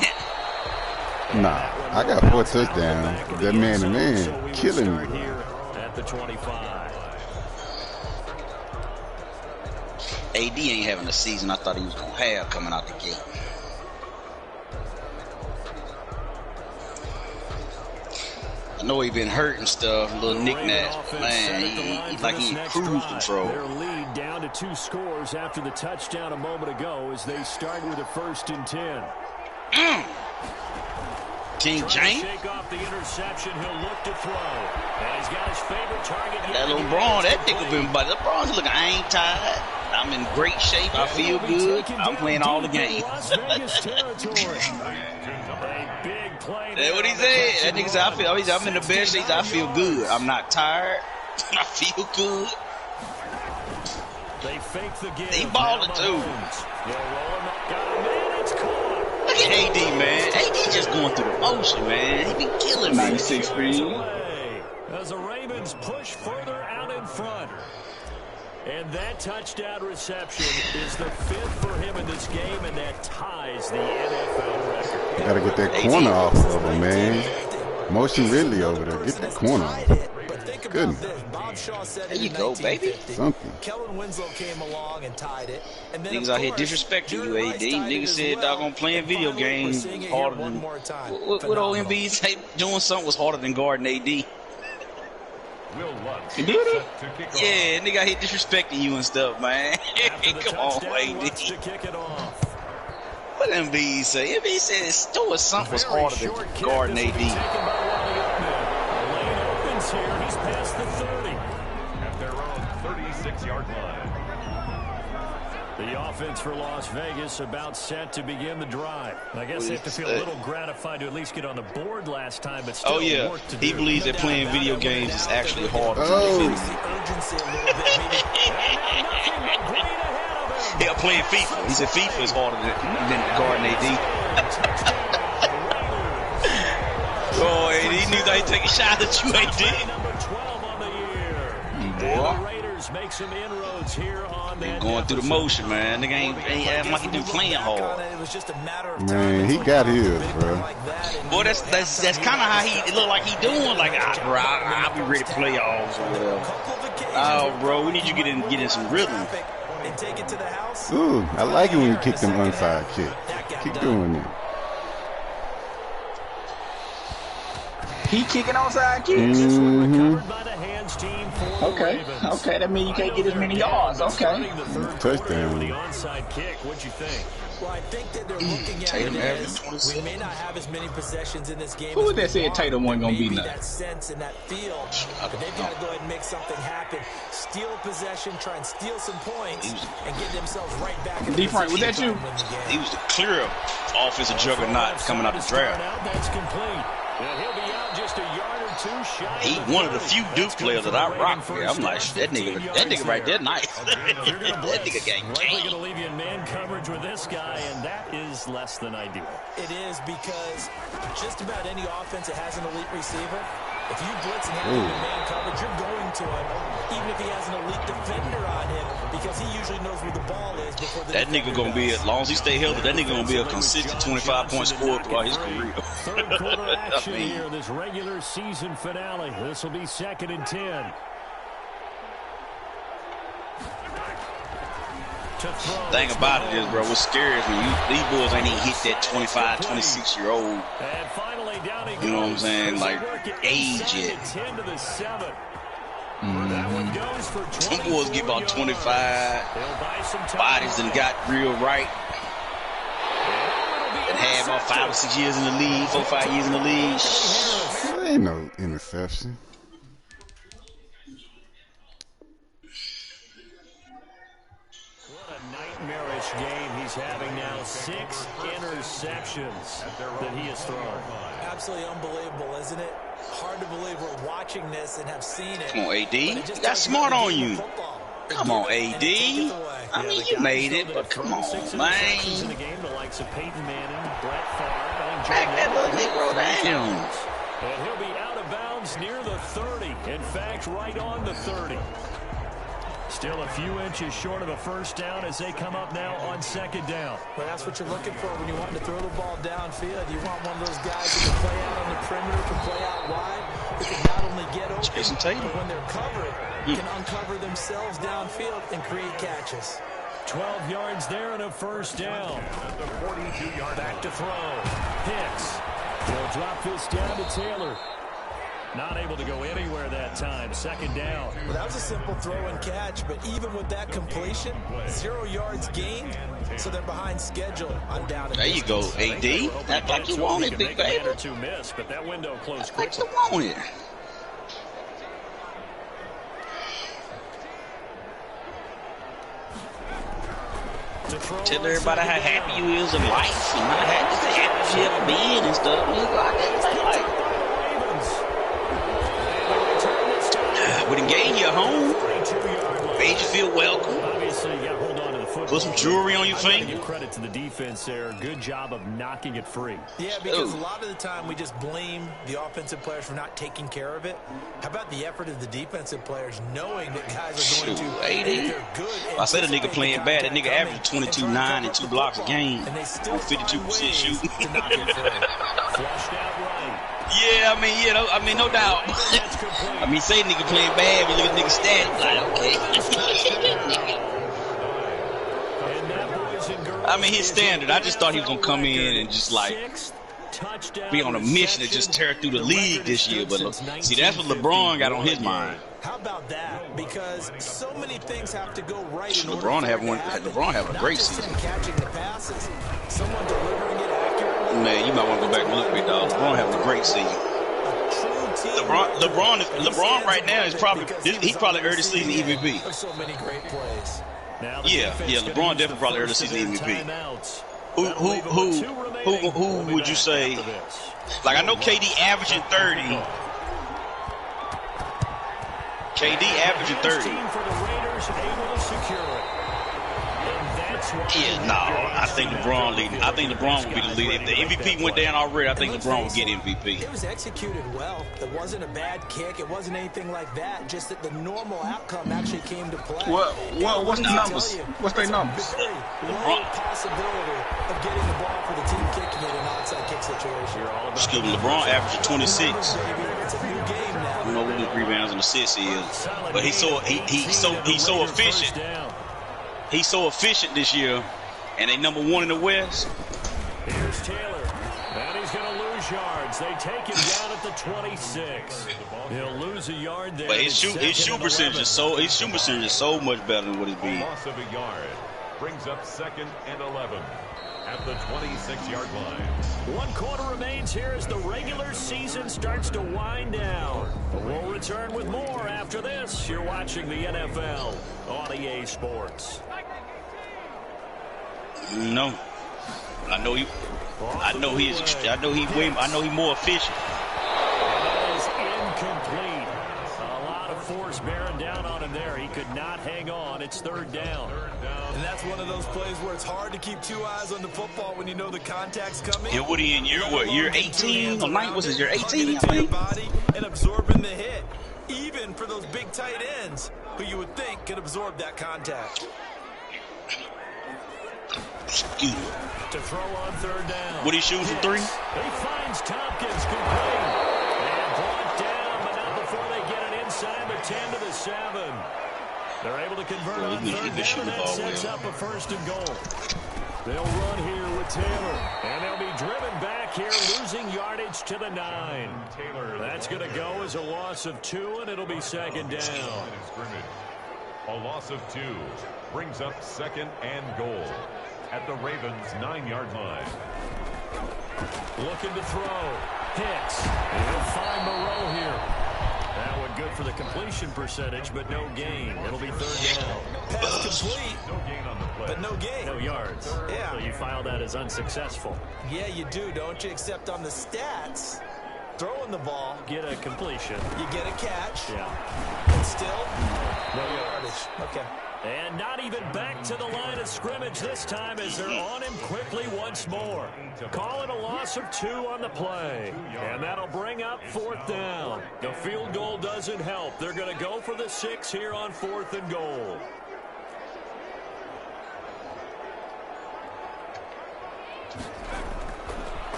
Nah, I got 4 touchdowns. That man to man killing me. At the 25. AD ain't having the season I thought he was gonna have coming out the gate. I know he been hurt and stuff, little knickknacks, but man, he's like he in cruise control. Their lead down to 2 scores after the touchdown a moment ago as they start with a 1st and 10. King James. Shake off the interception. He'll look to throw. And he's got his favorite target. That little Braun, that nigga been, but the Braun's looking, I ain't tired. I'm in great shape. I feel good. I'm playing all the games. That's what he said. That nigga said, I'm in the best shape. I feel good. I'm not tired. I feel good. They fake the game. He balling too. Look at AD, man. AD just going through the motion, man. He been killing me. 96 speed. As the Ravens push further out in front. And that touchdown reception is the 5th for him in this game, and that ties the NFL record. Gotta get that corner off of him, man. Motion Ridley over there. Get that corner off. Goodness. There you go, baby. Something. Kellen Winslow came along and tied it. And then Niggas out here disrespecting you, AD. Niggas said doggone playing video games harder than... What old MB say doing something was harder than guarding AD? Will Lutz. Did it? Yeah, nigga out here disrespecting you and stuff, man. Come on, AD. What MB say? MB said doing something was harder than guarding AD. Lane opens here. He's past the 30. At their own 36-yard line. The offense for Las Vegas about set to begin the drive. I guess they have to feel a little gratified to at least get on the board last time, but still work to do. He believes that playing video games is actually harder. Yeah, playing FIFA. He said FIFA is harder than guarding AD. Oh, AD knew that he'd take a shot at you, AD. Number 12 on the year. Boy. The Raiders make some inroads here on that. Going through the motion, man. Nigga ain't acting like he been playing hard. Man, he got his, bro. Boy, that's kind of how it look like he doing. Like, bro, I'll be ready to play all as well. Oh, bro, we need you to get in some rhythm. Ooh, I like it when you kick them onside kick. Keep doing it. He kicking onside kicks. Okay, that means you can't get as many yards. Okay. Touchdown. The onside kick. What'd you think? Well, I think that they're looking at it as we may not have as many possessions in this game. Who was that said Tatum wasn't gonna be nothing? That sense and that feel, but they've got to go ahead and make something happen. Steal possession, try and steal some points, and get themselves right back. D. Frank, was that you? He was the clear offensive juggernaut coming out the draft. That's complete. He'll be out just a yard or two shy. He one of the few Duke players that I rock with. I'm like, that nigga right there, nice. That nigga gang. Likely going to leave you in man coverage with this guy, and that is less than ideal. It is because just about any offense that has an elite receiver, if you blitz and have him in man coverage, you're going to him, even if he has an elite defender on him, because he usually knows where the ball is before the that nigga gonna be, as long as he stay healthy, that nigga gonna be a consistent 25-point scorer throughout his career. Third quarter action here, this regular season finale. This will be 2nd and 10. Thing about it is, bro, what's scary is when these boys ain't even hit that 25, 26-year-old, you know what I'm saying, like, age yet. Some boys get about 25, bodies done got real right, and had about 5 or 6 years in the league, 4 or 5 years in the league. There ain't no interception. Nightmarish game he's having now. 6 interceptions that he has thrown. Absolutely unbelievable, isn't it? Hard to believe we're watching this and have seen it. Come on, AD. You got smart on you. Come on, AD. I mean, you made it, but come on, man. Back that little Negro down. And he'll be out of bounds near the 30. In fact, right on the 30. Still a few inches short of a first down as they come up now on 2nd down. Well, that's what you're looking for when you want to throw the ball downfield. You want one of those guys who can play out on the perimeter, can play out wide, who can not only get open, but when they're covered, can uncover themselves downfield and create catches. 12 yards there and a first down. The 42-yard back to throw. Hicks will drop this down to Taylor. Not able to go anywhere that time. Second down. Well, that was a simple throw and catch, but even with that completion, 0 yards gained, so they're behind schedule on down and There you go, AD. Act like you want it, big baby. Or two miss, but that window closed Like quickly. you want it. Tell everybody how happy you is in life and how happy you ever been and stuff. You go out there and say, like, we done gave you a home, made you feel welcome. Obviously, you got to hold on to the football. Put some jewelry on your I gotta finger. give credit to the defense there. Good job of knocking it free. Yeah, because a lot of the time we just blame the offensive players for not taking care of it. How about the effort of the defensive players knowing that guys are going to, AD. they're good. I said a nigga playing bad. That nigga averaged 22-9 and 2 blocks a game. And they still 52% shooting. to knock it free. Flushed out right. Yeah, I mean, no doubt. I mean, say nigga playing bad, but look at nigga stats. Like, okay. I mean, his standard. I just thought he was gonna come in and just like be on a mission to just tear through the league this year. But look, see, that's what LeBron got on his mind. How about that? Because so many things have to go right in order LeBron for have it one. to happen. LeBron have a Not great just season. him catching the passes, someone delivering it accurately. Man, you might want to go back and look at it, dog. LeBron having a great season. LeBron right now is probably he's probably early season MVP. So many great plays. Yeah, LeBron definitely probably early season MVP. Who would you say? Like, I know KD averaging 30. KD averaging 30. Yeah, no, I think LeBron leading. I think LeBron will be the leader. If the MVP went down already, I think LeBron will get MVP. It was executed well. It wasn't a bad kick. It wasn't anything like that. Just that the normal outcome actually came to play. What's the numbers? What's their numbers? Very low possibility of getting the ball for the team kicking it in an onside kick situation. Excuse me, LeBron averaging 26. It's a new game now. I don't know what his rebounds and assists is, but he's so efficient. He's so efficient this year, and they number 1 in the West. Here's Taylor, and he's going to lose yards. They take him down at the 26. He'll lose a yard there. But his shoot percentage is so much better than what it's been. Loss of a yard brings up 2nd and 11 at the 26-yard line. 1 quarter remains here as the regular season starts to wind down. We'll return with more after this. You're watching the NFL on EA Sports. No, I know he's more efficient. That is incomplete. A lot of force bearing down on him there. He could not hang on. It's 3rd down. And that's one of those plays where it's hard to keep 2 eyes on the football when you know the contact's coming. And what are you in year 18 or 9? Was it year 18? I think. Body and absorbing the hit, even for those big tight ends who you would think could absorb that contact. Excuse me. To throw on 3rd down. What are you shooting from 3? He finds Tompkins complete. And brought down, but not before they get it inside the 10 to the 7. They're able to convert on 3rd down, and that sets up a 1st and goal. They'll run here with Taylor, and they'll be driven back here, losing yardage to the 9. That's going to go as a loss of 2, and it'll be 2nd down. A loss of 2 brings up 2nd and goal at the Ravens' 9-yard line. Looking to throw. Hicks. He'll find Moreau here. That one good for the completion percentage, but no gain. It'll be 3rd down. Pass complete, No gain on the play. but no gain. No yards. Yeah. So you file that as unsuccessful. Yeah, you do, don't you? Except on the stats, throwing the ball, Get a completion. you get a catch, Yeah. but still, No yards. okay. And not even back to the line of scrimmage this time as they're on him quickly once more. Call it a loss of 2 on the play. And that'll bring up 4th down. The field goal doesn't help. They're going to go for the 6 here on 4th and goal.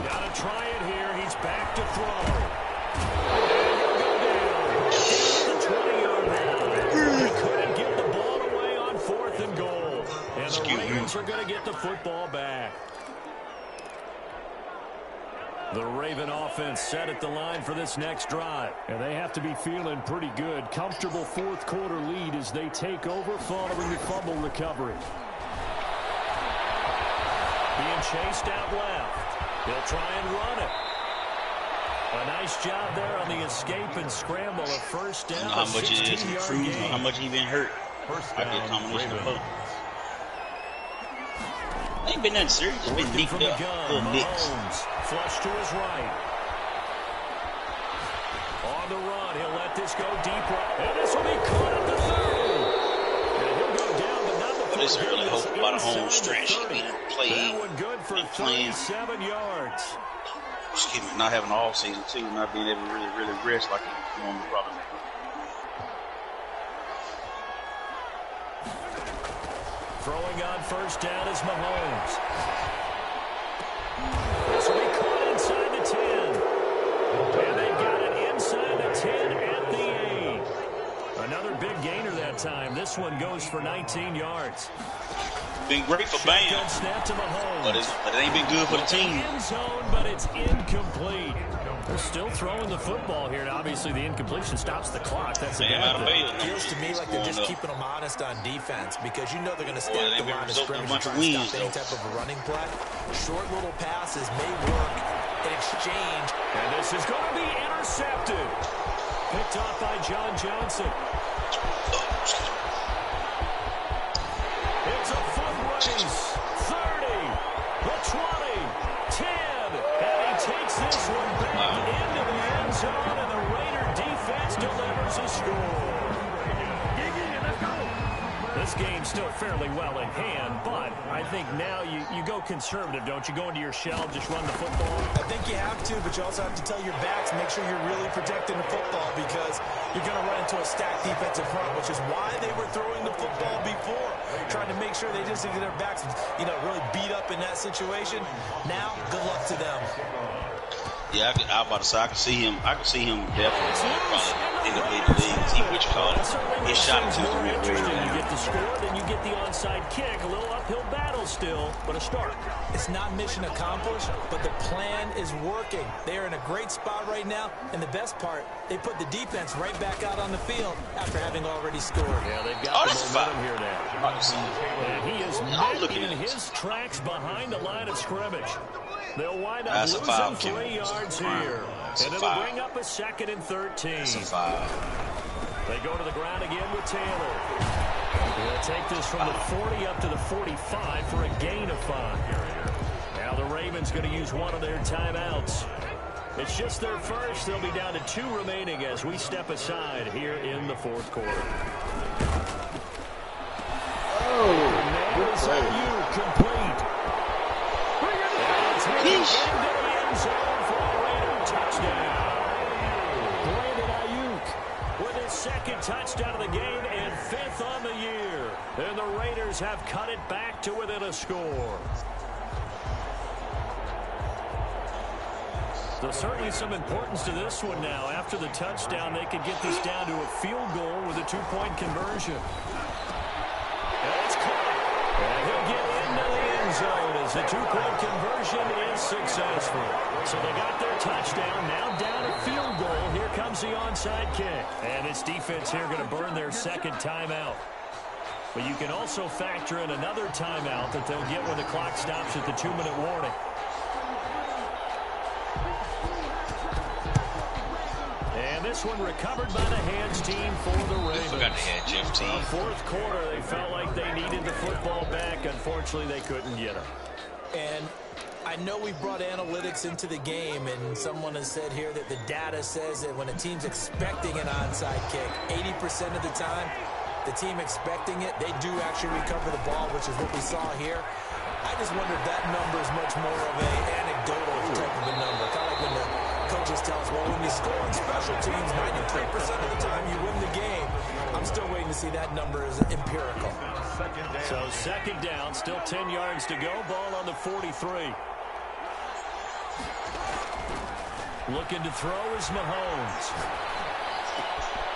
Got to try it here. He's back to throw. And he'll go down. The 20-yard line. He couldn't get the ball away on 4th and goal. And the Ravens are going to get the football back. The Raven offense set at the line for this next drive. And they have to be feeling pretty good. Comfortable fourth quarter lead as they take over following the fumble recovery. Being chased out left. He'll try and run it. A nice job there on the escape and scramble. A first down. How much it is improved, how much he been hurt. I get a combination of both. Ain't been that serious. It's been leaked up. Little mix. Flush to his right. On the run, he'll let this go deep right. And this will be caught at the 30. And he'll go down, but not before This early hope about a home stretch. That one good for 37 yards. Excuse me, not having an off season too, not being able to really rest like he normally probably do. Throwing on first down is Mahomes. This will be caught inside the 10. And they got it inside the 10 at the 8. Another big gainer that time. This one goes for 19 yards. Been great for Bam, snap to Mahomes. but it ain't been good for the team. End zone, but it's incomplete. They're still throwing the football here, and obviously the incompletion stops the clock. That's a bad thing. It feels to me like they're just keeping them honest on defense because you know they're going to stack the line of scrimmage and try to stop any type of a running play. Short little passes may work in exchange. And this is going to be intercepted. Picked off by John Johnson. It's a foot race. 30, the 20, 10, and he takes this one back into the end zone, and the Raider defense delivers a score. This game's still fairly well in hand, but I think now you go conservative, don't you? Go into your shell, just run the football. I think you have to, but you also have to tell your backs, make sure you're really protecting the football because you're going to run into a stacked defensive front, which is why they were throwing the football before, trying to make sure they just get their backs, really beat up in that situation. Now, good luck to them. Yeah, I was about to say I can see him definitely probably end up leading the league. See what you call it. His shot to the rim. You get the score, then you get the onside kick. A little uphill battle still, but a start. It's not mission accomplished, but the plan is working. They are in a great spot right now, and the best part, they put the defense right back out on the field after having already scored. Yeah, they've got the momentum here now. And he is making his tracks behind the line of scrimmage. They'll wind up losing 3 yards here. And it'll bring up a 2nd and 13. That's a 5. They go to the ground again with Taylor. He'll take this from the 40 up to the 45 for a gain of 5. Now the Ravens going to use one of their timeouts. It's just their first. They'll be down to 2 remaining as we step aside here in the fourth quarter. Ayuk complete. Brandon Ayuk with his 2nd touchdown of the game and 5th on the year. And the Raiders have cut it back to within a score. So certainly some importance to this one now. After the touchdown, they could get this down to a field goal with a 2-point conversion. That's caught. And he'll get into the end zone as the 2-point conversion is successful. So they got their touchdown, now down a field goal. Here comes the onside kick. And this defense here going to burn their 2nd timeout. But you can also factor in another timeout that they'll get when the clock stops at the 2-minute warning. And this one recovered by the hands team for the Ravens. Forgot the head, Jeff team. Fourth quarter, they felt like they needed the football back. Unfortunately, they couldn't get it. And I know we brought analytics into the game, and someone has said here that the data says that when a team's expecting an onside kick, 80% of the time, the team expecting it, they do actually recover the ball, which is what we saw here. I just wonder if that number is much more of an anecdotal type of a number. Kind of like when the coaches tell us, well, when you score on special teams, 93% of the time you win the game. I'm still waiting to see that number is empirical. So 2nd down, still 10 yards to go. Ball on the 43. Looking to throw is Mahomes.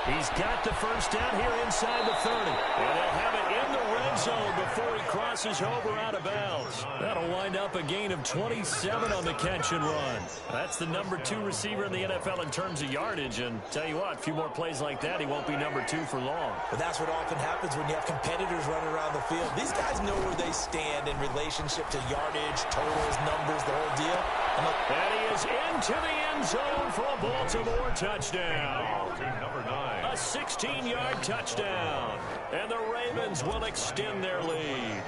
He's got the first down here inside the 30. And they'll have it in the red zone before he crosses over out of bounds. That'll wind up a gain of 27 on the catch and run. That's the number 2 receiver in the NFL in terms of yardage. And tell you what, a few more plays like that, he won't be number 2 for long. But that's what often happens when you have competitors running around the field. These guys know where they stand in relationship to yardage, totals, numbers, the whole deal. And he is into the end zone for a Baltimore touchdown. Number 9. A 16-yard touchdown. And the Ravens will extend their lead.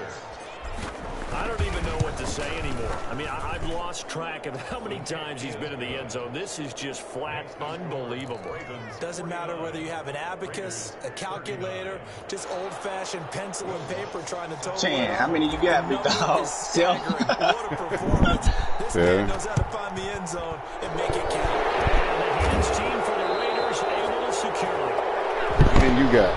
I don't even know what to say anymore. I mean, I've lost track of how many times he's been in the end zone. This is just flat unbelievable. Doesn't matter whether you have an abacus, a calculator, just old-fashioned pencil and paper trying to total. Chan, how many you got, big dog? What a performance. This man knows how to find the end zone and make it count. And the Hines team for the Raiders able to secure it. How many you got?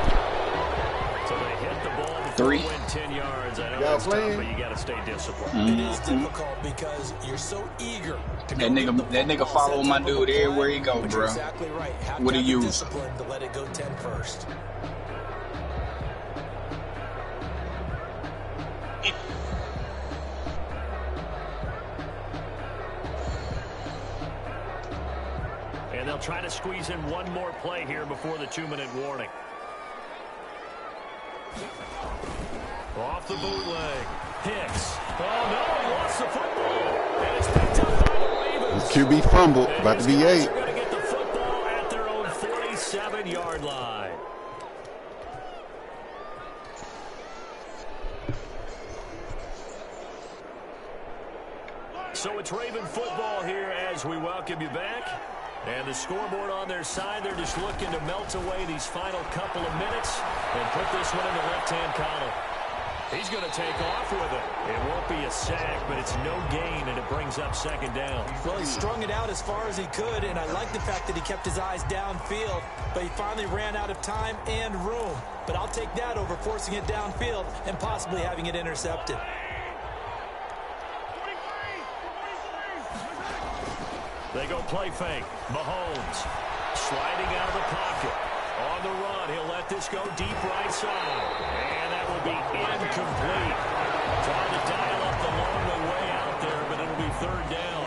So they hit the ball before 3. they win 10 yards. I know Y'all it's tough, playing? but you got to stay disciplined. It is difficult because you're so eager to That nigga follow my dude everywhere he go, but bro. you're exactly right. Have What to he have the use? discipline to let it go 10 first. And they'll try to squeeze in one more play here before the 2-minute warning. Off the bootleg. Hicks. Oh, no, he lost the football. And it's picked up by the Ravens. This QB fumble, And about to be his guys 8. are going to get the football at their own 47-yard line. So it's Raven football here as we welcome you back. And the scoreboard on their side, they're just looking to melt away these final couple of minutes and put this one in the left-hand column. He's going to take off with it. It won't be a sack, but it's no gain, and it brings up 2nd down. Well, he strung it out as far as he could, and I like the fact that he kept his eyes downfield, but he finally ran out of time and room. But I'll take that over forcing it downfield and possibly having it intercepted. They go play fake. Mahomes sliding out of the pocket. On the run, he'll let this go deep right side. And that will be incomplete. Trying to dial up the long way out there, but it'll be 3rd down.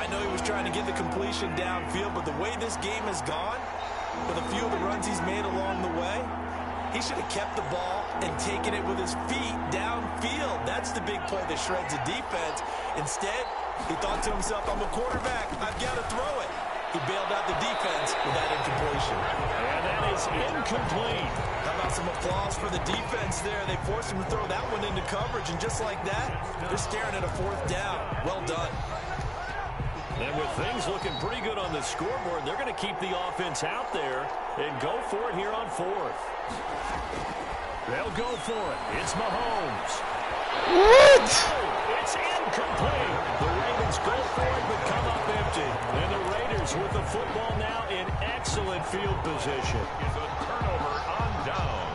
I know he was trying to get the completion downfield, but the way this game has gone, with a few of the runs he's made along the way, he should have kept the ball and taken it with his feet downfield. That's the big play that shreds the defense. Instead, he thought to himself, I'm a quarterback. I've got to throw it. He bailed out the defense with that incompletion. And that is incomplete. How about some applause for the defense there? They forced him to throw that one into coverage, and just like that, they're staring at a 4th down. Well done. And with things looking pretty good on the scoreboard, they're going to keep the offense out there and go for it here on 4th. They'll go for it. It's Mahomes. What? It's incomplete. The Ravens go for it but come up empty. And the Raiders with the football now in excellent field position. Is a turnover on down.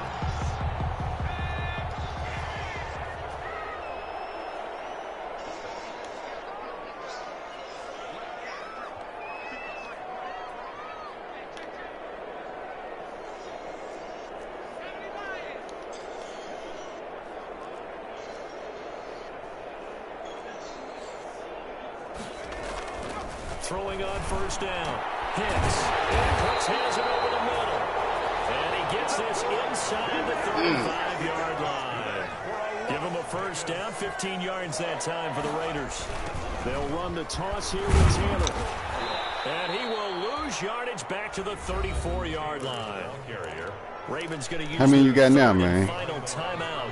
Throwing on 1st down. Hicks. And Cooks has it over the middle. And he gets this inside the 35-yard line. Give him a 1st down. 15 yards that time for the Raiders. They'll run the toss here with Taylor. And he will lose yardage back to the 34-yard line. Ravens going to use How many you got now, their man? final timeout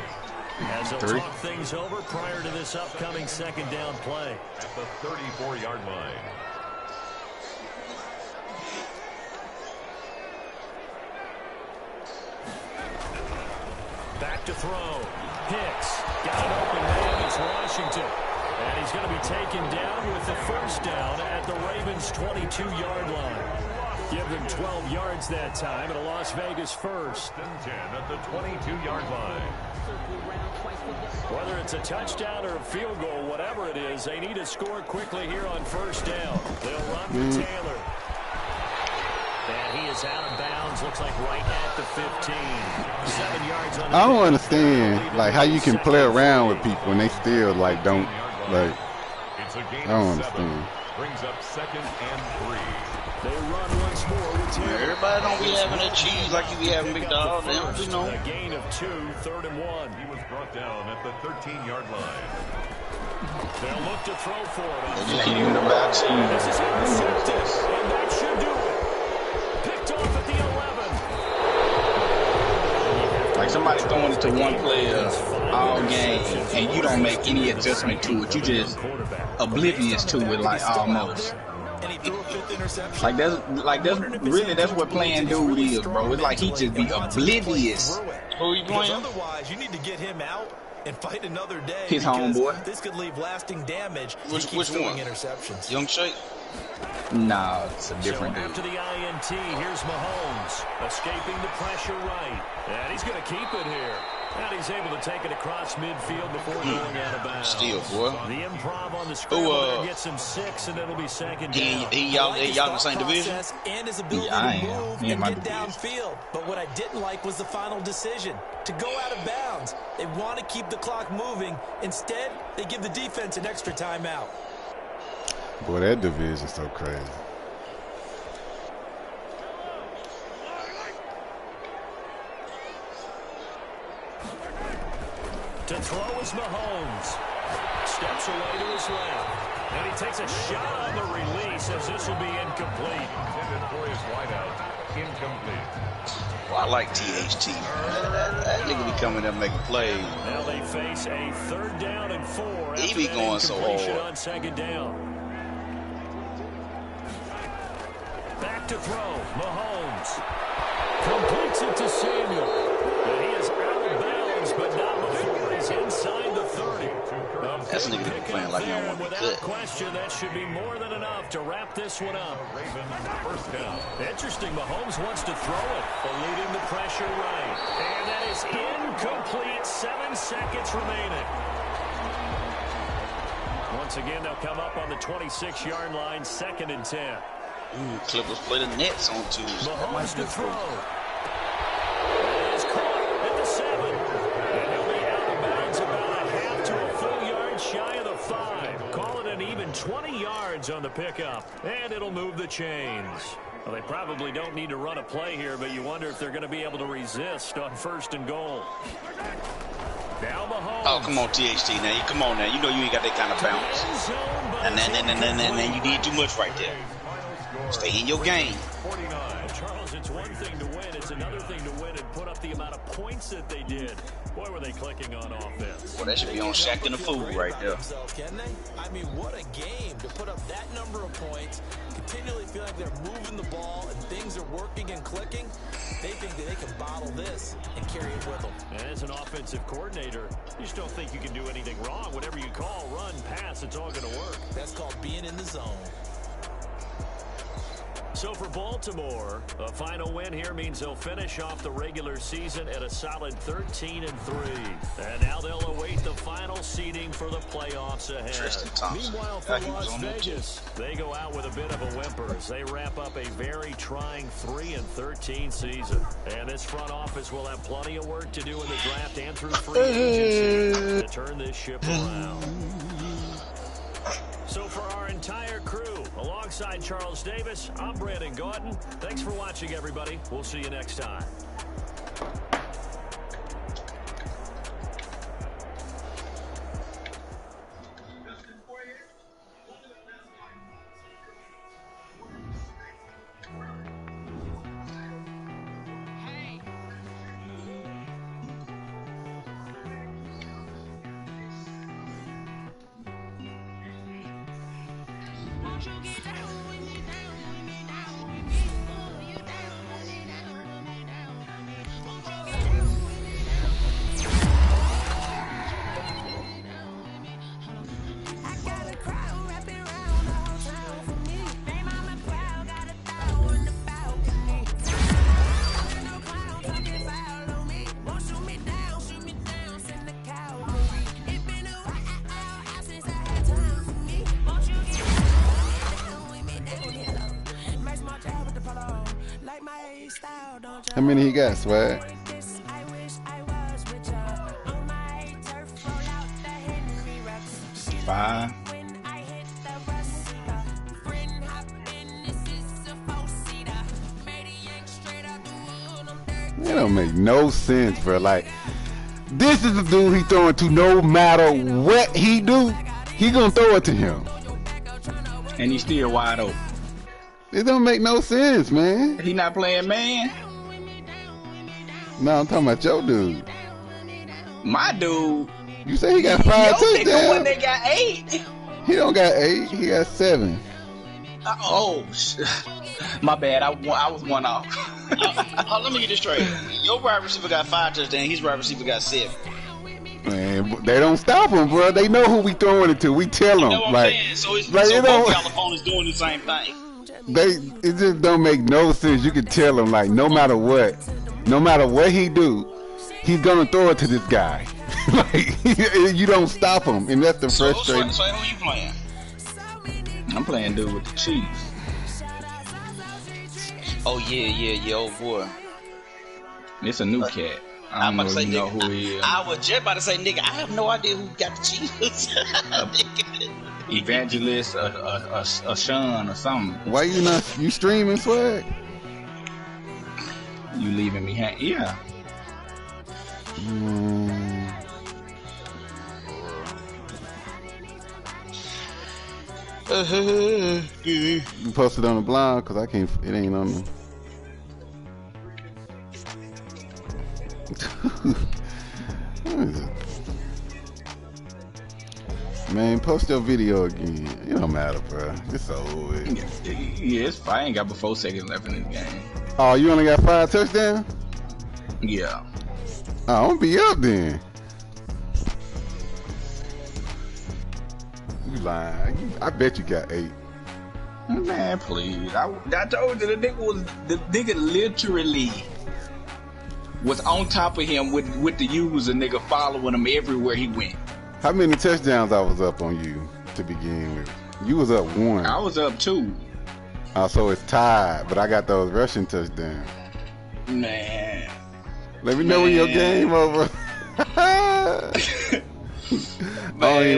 as they'll 3. talk things over prior to this upcoming 2nd down play. At the 34-yard line. Back to throw. Hicks. Got an open man. It's Washington. And he's going to be taken down with the 1st down at the Ravens' 22-yard line. Give them 12 yards that time and a Las Vegas 1st. And 10 at the 22-yard line. Whether it's a touchdown or a field goal, whatever it is, they need to score quickly here on 1st down. They'll run with Taylor. And he is out of bounds. Looks like right at the 15. 7 yards on the I don't understand like how you can play around with people and they still like don't like. I don't understand. Brings up 2nd and 3. They run once more with Taylor. Everybody don't be having that cheese like you be having McDonald's. They don't be no. A gain of 2, 3rd and 1. He was brought down at the 13-yard line. They'll look to throw for it. They just keep you in the back seat. This is intercepted, and that should do it. Picked off at the 11. Like somebody throwing it to one player all game, and you don't make any adjustment to it. You just oblivious to it, like almost. And he threw a 5th interception. That's what playing dude is, bro. It's like he just be oblivious. Who you Because playing? otherwise, you need to get him out and fight another day. His because homeboy. This could leave lasting damage. Which He keeps throwing one? interceptions. Young Shake. Nah, it's a So different after dude. the INT, here's Mahomes, escaping the pressure right. And he's going to keep it here. And he's able to take it across midfield before going out of bounds. Steal, boy. The improv on the scramble gets him 6, and it'll be 2nd down. Y'all I like his in the thought same division? process and his ability Yeah, I to am. move Me and and my get division. downfield. But what I didn't like was the final decision, to go out of bounds. They want to keep the clock moving. Instead, they give the defense an extra timeout. Boy, that division's so crazy. To throw is Mahomes. Steps away to his left. And he takes a shot on the release as this will be incomplete. Intended for his wideout. Incomplete. Well, I like THT. That nigga be coming up making plays. Now they face a 3rd down and 4. He after be that going so incompletion hard. on 2nd down. Back to throw. Mahomes completes it to Samuel. And he is out of bounds, but not before he's inside the 30. That's a nigga that be playing like he don't want to be Without cut. question, that should be more than enough to wrap this one up. Ravens 1st down. Interesting, Mahomes wants to throw it, eluding the pressure right. And that is incomplete, 7 seconds remaining. Once again, they'll come up on the 26-yard line, 2nd and 10. Clippers play the Nets on Tuesday. That might Mahomes be to throw. cool. It is caught at the 7. And he'll be out of bounds about a half to a full yard shy of the 5. Call it an even 20 yards on the pickup. And it'll move the chains. Well, they probably don't need to run a play here, but you wonder if they're going to be able to resist on 1st and goal. Now Mahomes. Oh, come on, THT. Now, come on now. You know you ain't got that kind of bounce. End zone, but And it's then you did too much right there. Stay in your game. 49. Well, Charles, it's one thing to win. It's another thing to win and put up the amount of points that they did. Boy, were they clicking on offense. Well, that should be on Shaq and the Fool right there. Themselves, can they? I mean, what a game to put up that number of points, continually feel like they're moving the ball and things are working and clicking. They think that they can bottle this and carry it with them. And as an offensive coordinator, you just don't think you can do anything wrong. Whatever you call, run, pass, it's all going to work. That's called being in the zone. So for Baltimore, a final win here means they'll finish off the regular season at a solid 13-3. And now they'll await the final seeding for the playoffs ahead. Tristan Thompson. Meanwhile, for Yeah, he was Las on there, too. Vegas, they go out with a bit of a whimper as they wrap up a very trying 3-13 season. And this front office will have plenty of work to do in the draft and through free agency to turn this ship around. So for our entire crew, alongside Charles Davis, I'm Brandon Gordon. Thanks for watching, everybody. We'll see you next time. How many he got, Swag? Five. It don't make no sense, bro. Like, this is the dude he throwing to no matter what he do, he gonna throw it to him. And he's still wide open. It don't make no sense, man. He not playing man. No, I'm talking about your dude. My dude. You say he got 5 Yo, nigga, when touchdowns. they got 8. He don't got 8. He got 7. My bad. I was one off. Let me get this straight. Your wide receiver got 5 touchdowns. His wide receiver got 7. Man, they don't stop him, bro. They know who we throwing it to. We tell them. You know what I'm saying? So, like, so you both know, California's doing the same thing. it just don't make no sense. You can tell him, like, no matter what he do, he's gonna throw it to this guy. Like, you don't stop him, and that's the frustrating. So who you playing? I'm playing dude with the Chiefs. Oh yeah, old boy. It's a new cat. I I'm don't about know to if say, you know nigga, who he is. I was just about to say, nigga, I have no idea who got the Chiefs. Evangelist, a Sean or something. Why you streaming, Swag? You leaving me hang? Yeah. You posted on the blog because I can't. It ain't on the. What is it? Man, post your video again. It don't matter, bro. It's over with. Yeah, it's fine. I ain't got but 4 seconds left in the game. Oh, you only got 5 touchdowns? Yeah. Oh, I'm gonna be up then. You lying? I bet you got 8. Man, please. I told you the nigga literally was on top of him with the user nigga following him everywhere he went. How many touchdowns I was up on you to begin with? You was up 1. I was up 2. Oh, so it's tied, but I got those rushing touchdowns. Man. Let me know when your game over. Man,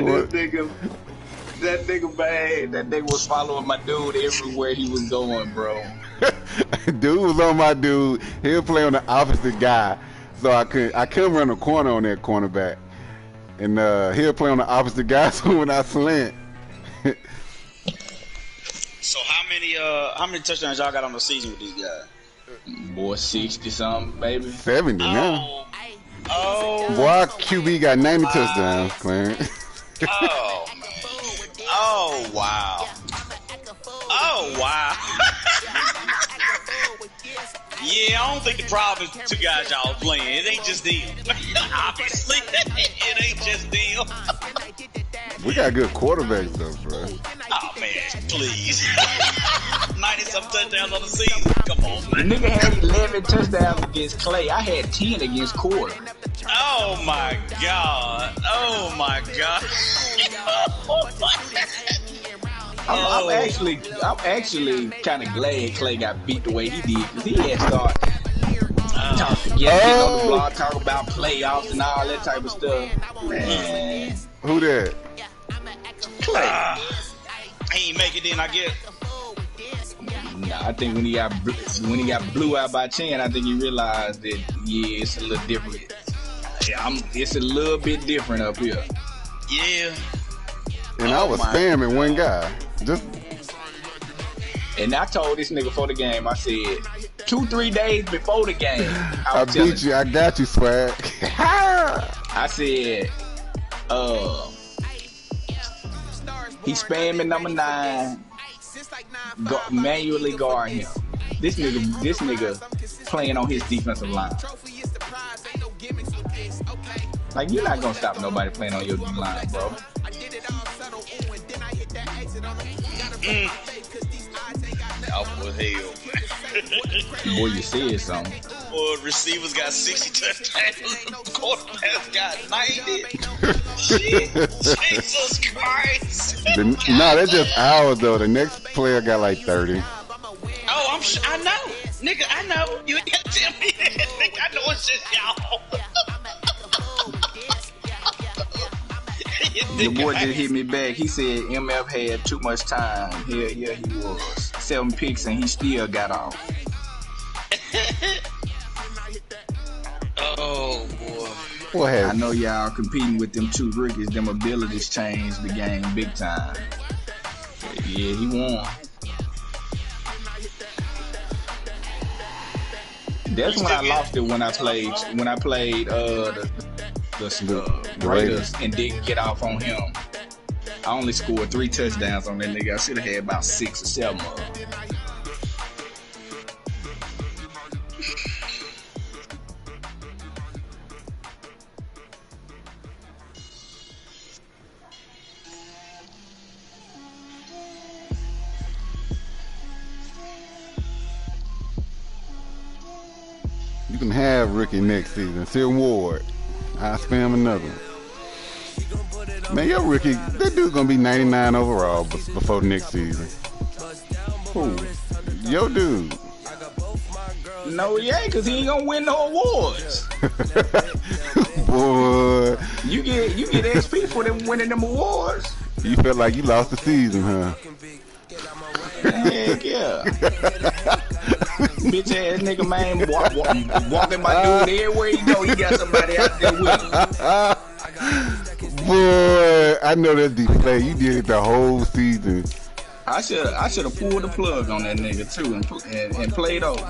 that nigga bad. That nigga was following my dude everywhere he was going, bro. Dude was on my dude. He'll play on the opposite guy, so I couldn't run a corner on that cornerback, and he'll play on the opposite guy. So when I slant. So how many touchdowns y'all got on the season with these guys? Boy, 60 something, baby. 70 now. Oh. Boy, QB got 90 touchdowns, Clarence. Oh, man. Oh, wow. Oh, wow. Yeah, I don't think the problem is the 2 guys y'all playing. It ain't just them. Obviously, it ain't just them. We got good quarterbacks, though, bro. Oh, man, please. 90-something touchdowns on the season. Come on, man. The nigga had 11 touchdowns against Clay. I had 10 against Core. Oh, my God. Oh, my God. I'm actually kind of glad Clay got beat the way he did, because he had started getting on the blog, talk about playoffs and all that type of stuff. Man. Who that? Clay. He ain't make it then, I guess. Nah, I think when he got blew out by 10, I think he realized that it's a little different. It's a little bit different up here. Yeah. And I was spamming one guy. And I told this nigga before the game, I said 2-3 days before the game, I beat you. I got you, Swag. I said, he's spamming number 9. Manually guard him. This nigga playing on his defensive line. Like, you're not gonna stop nobody playing on your D line, bro. Alpha hell, man. Boy, you said something. Boy, receivers got 60 touchdowns. Quarterbacks got 90. Jesus Christ. Nah, that's just ours, though. The next player got like 30. Oh, I know. Nigga, I know. You ain't got to tell me. I know it's just y'all. Your boy just hit me back. He said MF had too much time. Hell yeah, he was. 7 picks and he still got off. Oh boy. What happened? I know y'all competing with them 2 rookies. Them abilities changed the game big time. Yeah, he won. That's when I lost it when I played the Raiders and didn't get off on him. I only scored 3 touchdowns on that nigga. I should have had about 6 or 7 of them. You can have Ricky next season. Seal Ward. I'll spam another one. Man, your Ricky, that dude's gonna be 99 overall before next season. Who? Yo dude. No, he ain't, cause he ain't gonna win no awards. Boy. You get XP for them winning them awards. You felt like you lost the season, huh? Heck yeah. Bitch ass nigga, man, walking my dude everywhere he go. He got somebody out there with him. Boy, I know that's the play. You did it the whole season. I should have pulled the plug on that nigga too and played over.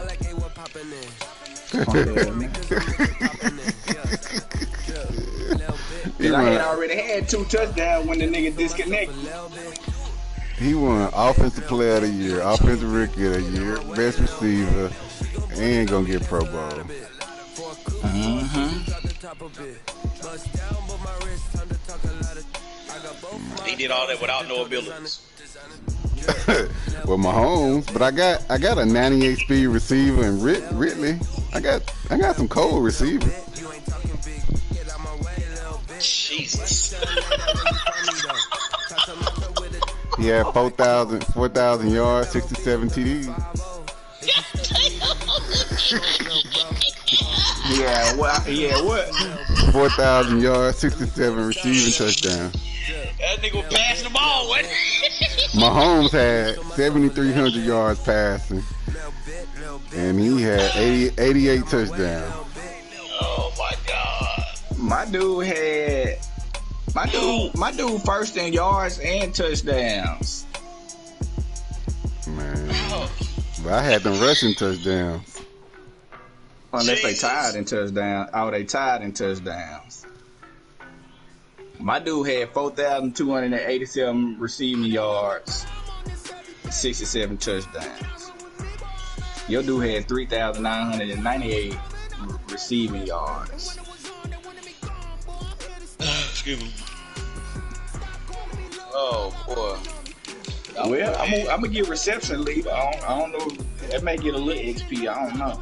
I had already had 2 touchdowns when the nigga disconnected. He won Offensive Player of the Year, Offensive Rookie of the Year, Best Receiver, and gonna get Pro Bowl. He did all that without no abilities. Well, Mahomes, but I got a 98 speed receiver and Ridley. I got some cold receivers. Jesus. He had 4,000 yards, 67 TDs. Yeah, what? 4,000 yards, 67 receiving touchdowns. That nigga was passing the ball, wasn't he? Mahomes had 7,300 yards passing, and he had 88 touchdowns. Oh my God. My dude first in yards and touchdowns. Man, but I had them rushing touchdowns. Unless they tied in touchdowns. Oh, they tied in touchdowns. My dude had 4,287 receiving yards, 67 touchdowns. Your dude had 3,998 receiving yards. Excuse me. Oh boy. Well, I'm gonna get reception lead. I don't know. That may get a little XP. I don't know.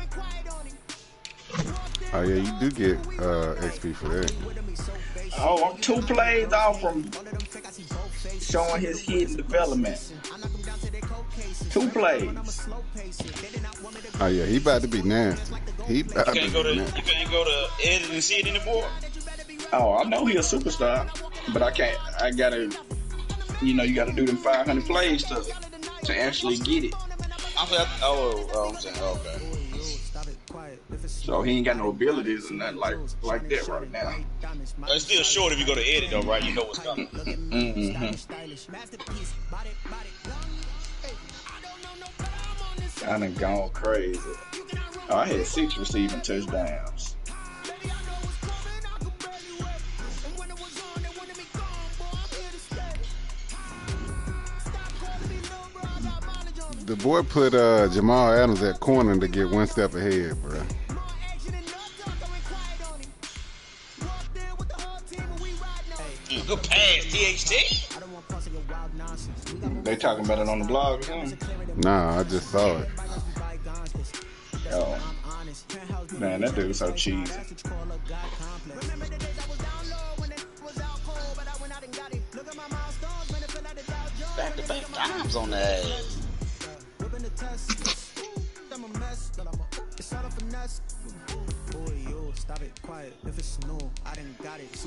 Oh yeah, you do get XP for that. Oh, I'm 2 plays off from showing his hidden development. 2 plays. Oh yeah, he about to be nasty. You can't go to edit and see it anymore. Oh, I know he a superstar, but I can't. I gotta, you gotta do them 500 plays to actually get it. I'm saying, okay. So he ain't got no abilities and nothing like that right now. It's still short if you go to edit though, right? You know what's coming. I done gone crazy. Oh, I had 6 receiving touchdowns. The boy put Jamal Adams at corner to get 1 step ahead, bro. Good pass, THT. They talking about it on the blog or something? Nah, I just saw it. Oh. Man, that dude's so cheesy. Back-to-back times on the ass.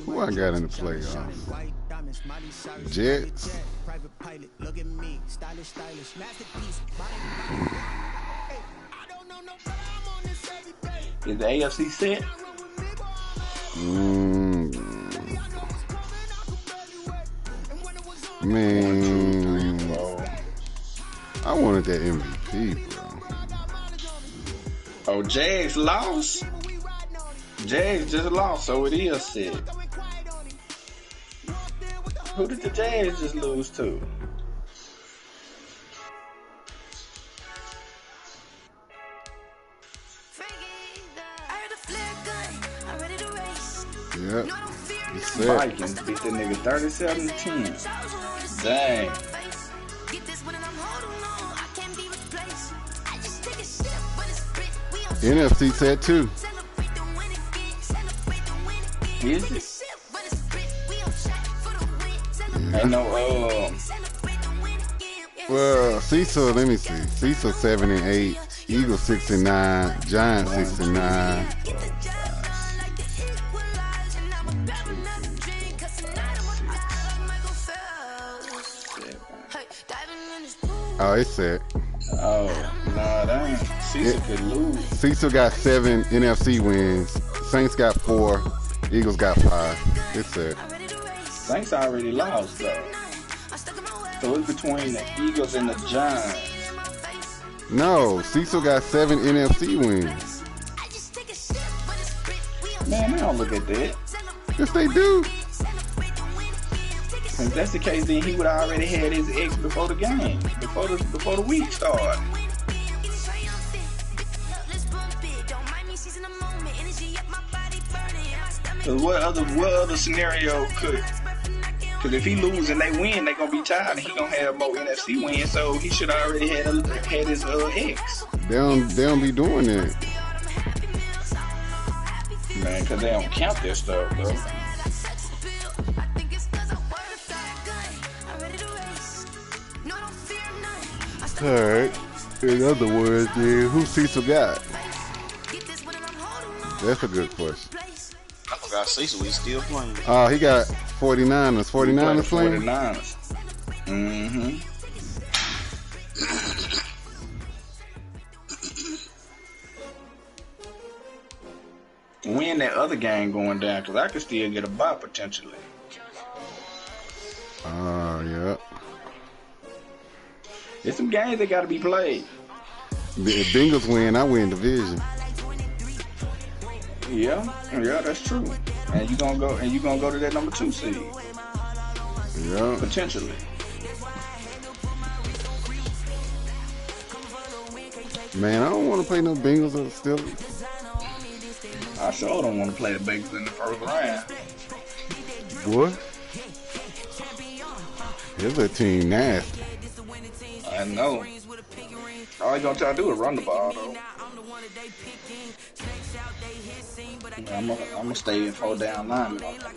Who I got in the playoffs? Jets. Is the AFC set? Man, I wanted that MVP, bro. Oh, Jags lost. Jags just lost, so it is set. Who did the Jags just lose to? Yep. Vikings beat the nigga 37-10. Dang. NFC set too. Is it? I know. Well, Cecil, let me see. Cecil 7-8, Eagles 6-9, Giants 6-9. Oh, it's set. Oh, nah, that ain't. Cecil could lose. Cecil got 7 NFC wins. Saints got 4. Eagles got 5. It's set. Saints already lost, though. So it's between the Eagles and the Giants. No, Cecil got 7 NFC wins. Man, I don't look at that. Yes, they do. If that's the case, then he would have already had his X before the game, before the week started. Cause what other scenario could? Cause if he lose and they win, they gonna be tired, and he gonna have more NFC wins. So he should already had his X. They don't be doing that. Man, cause they don't count their stuff, bro. Alright. In other words, then, who Cecil got? That's a good question. I forgot Cecil, he's still playing. Oh, he got 49ers. 49ers playing? 49ers. Mm-hmm. Win that other game going down, because I could still get a bye potentially. Oh, yeah. There's some games that got to be played. If Bengals win, I win division. Yeah, that's true. And you gonna go to that number 2 seed. Yeah. Potentially. Man, I don't want to play no Bengals or Steelers. I sure don't want to play the Bengals in the first round. Boy. His little team nasty. I know. All you gonna try to do is run the ball, though. I'm gonna stay in 4 down lineman on that.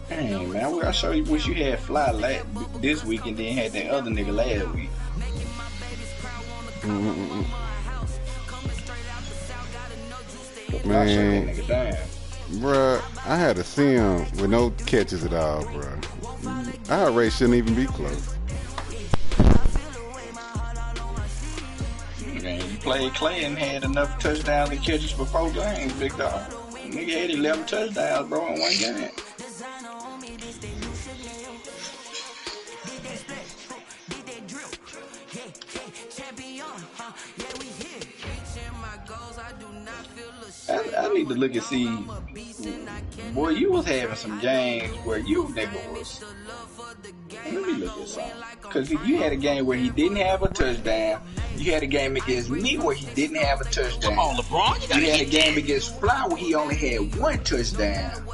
Dang, man, I sure wish you had Fly this week and then had that other nigga last week. Man, bruh, I had to see him with no catches at all, bruh. Our rate shouldn't even be close. Man, you played Clay and had enough touchdowns and catches for 4 games, big dog. Nigga had 11 touchdowns, bro, in 1 game. I need to look and see. Boy, you was having some games where you nigga was. Let me look at something. Because you had a game where he didn't have a touchdown. You had a game against me where he didn't have a touchdown. Come on, LeBron. You had a game against Fly where he only had 1 touchdown.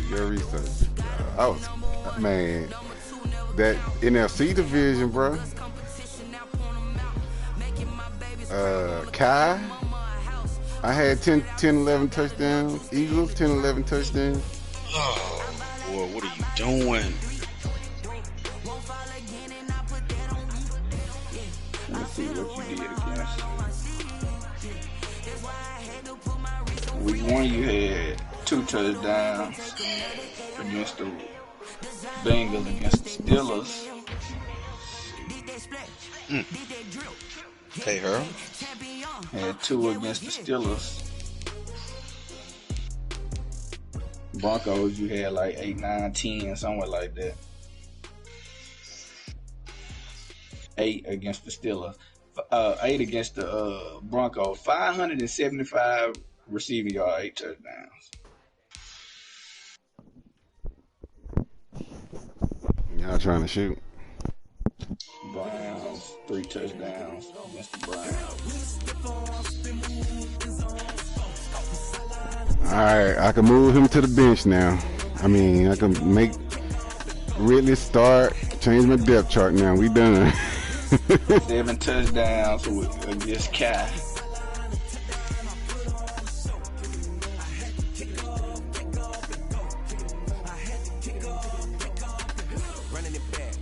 Your research. Man, that NFC division, bro. Kai, I had 10, 11 touchdowns. Eagles, 10, 11 touchdowns. Oh, boy, what are you doing? Let's see what you did against. Week 1, you had 2 touchdowns against the Bengals, against the Steelers. Hey, her. Had 2 against the Steelers. Broncos, you had like 8, 9, 10, somewhere like that. 8 against the Steelers. 8 against the Broncos. 575 receiving yard, 8 touchdowns. Y'all trying to shoot. Browns, 3 touchdowns against the Browns. Alright, I can move him to the bench now. I mean, I can make Ridley start, change my depth chart now. We done. 7 touchdowns against Kai.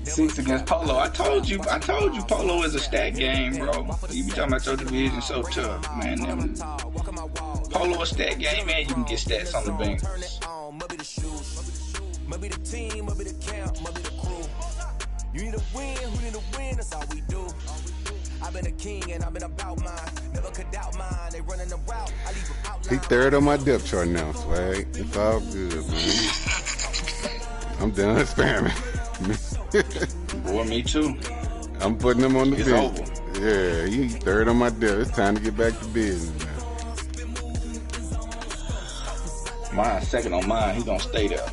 Six against Polo. I told you Polo is a stat game, bro. You be talking about your division so tough, man. Polo a stat game, man. You can get stats on the Bengals. Maybe the team, maybe the camp, maybe the crew. You need a win, who need a win, that's all we do. I've been a king and I've been about mine. Never could doubt mine, they running the route. I leave them out. He third on my depth chart now, Swag. It's all good, man. I'm done spamming. Boy, me too. I'm putting him on the It's bench. over. Yeah, he's third on my depth. It's time to get back to business now. Mine's second on mine. He gonna stay there.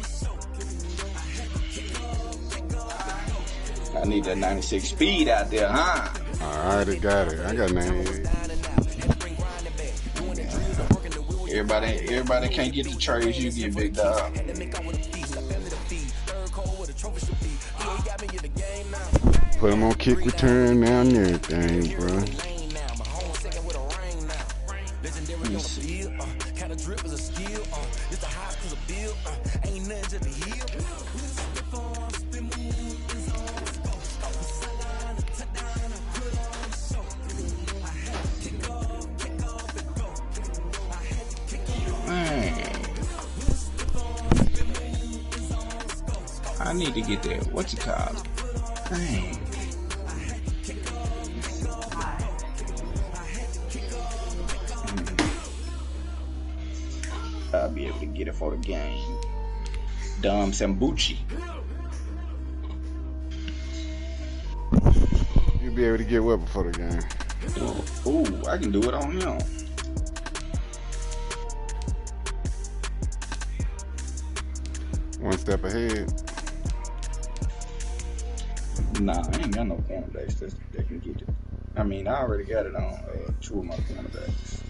I need that 96 speed out there, huh? I already got it. I got 98. Everybody can't get the trades you get, big dog. Put him on kick return now and everything, bro. Let me see. Man. I need to get that. What's it called? Dang. I'll be able to get it for the game. Dom Sambucci. You'll be able to get what before the game? Ooh, I can do it on him. One step ahead. Nah, I ain't got no cornerbacks that can get it. I mean, I already got it on 2 of my cornerbacks.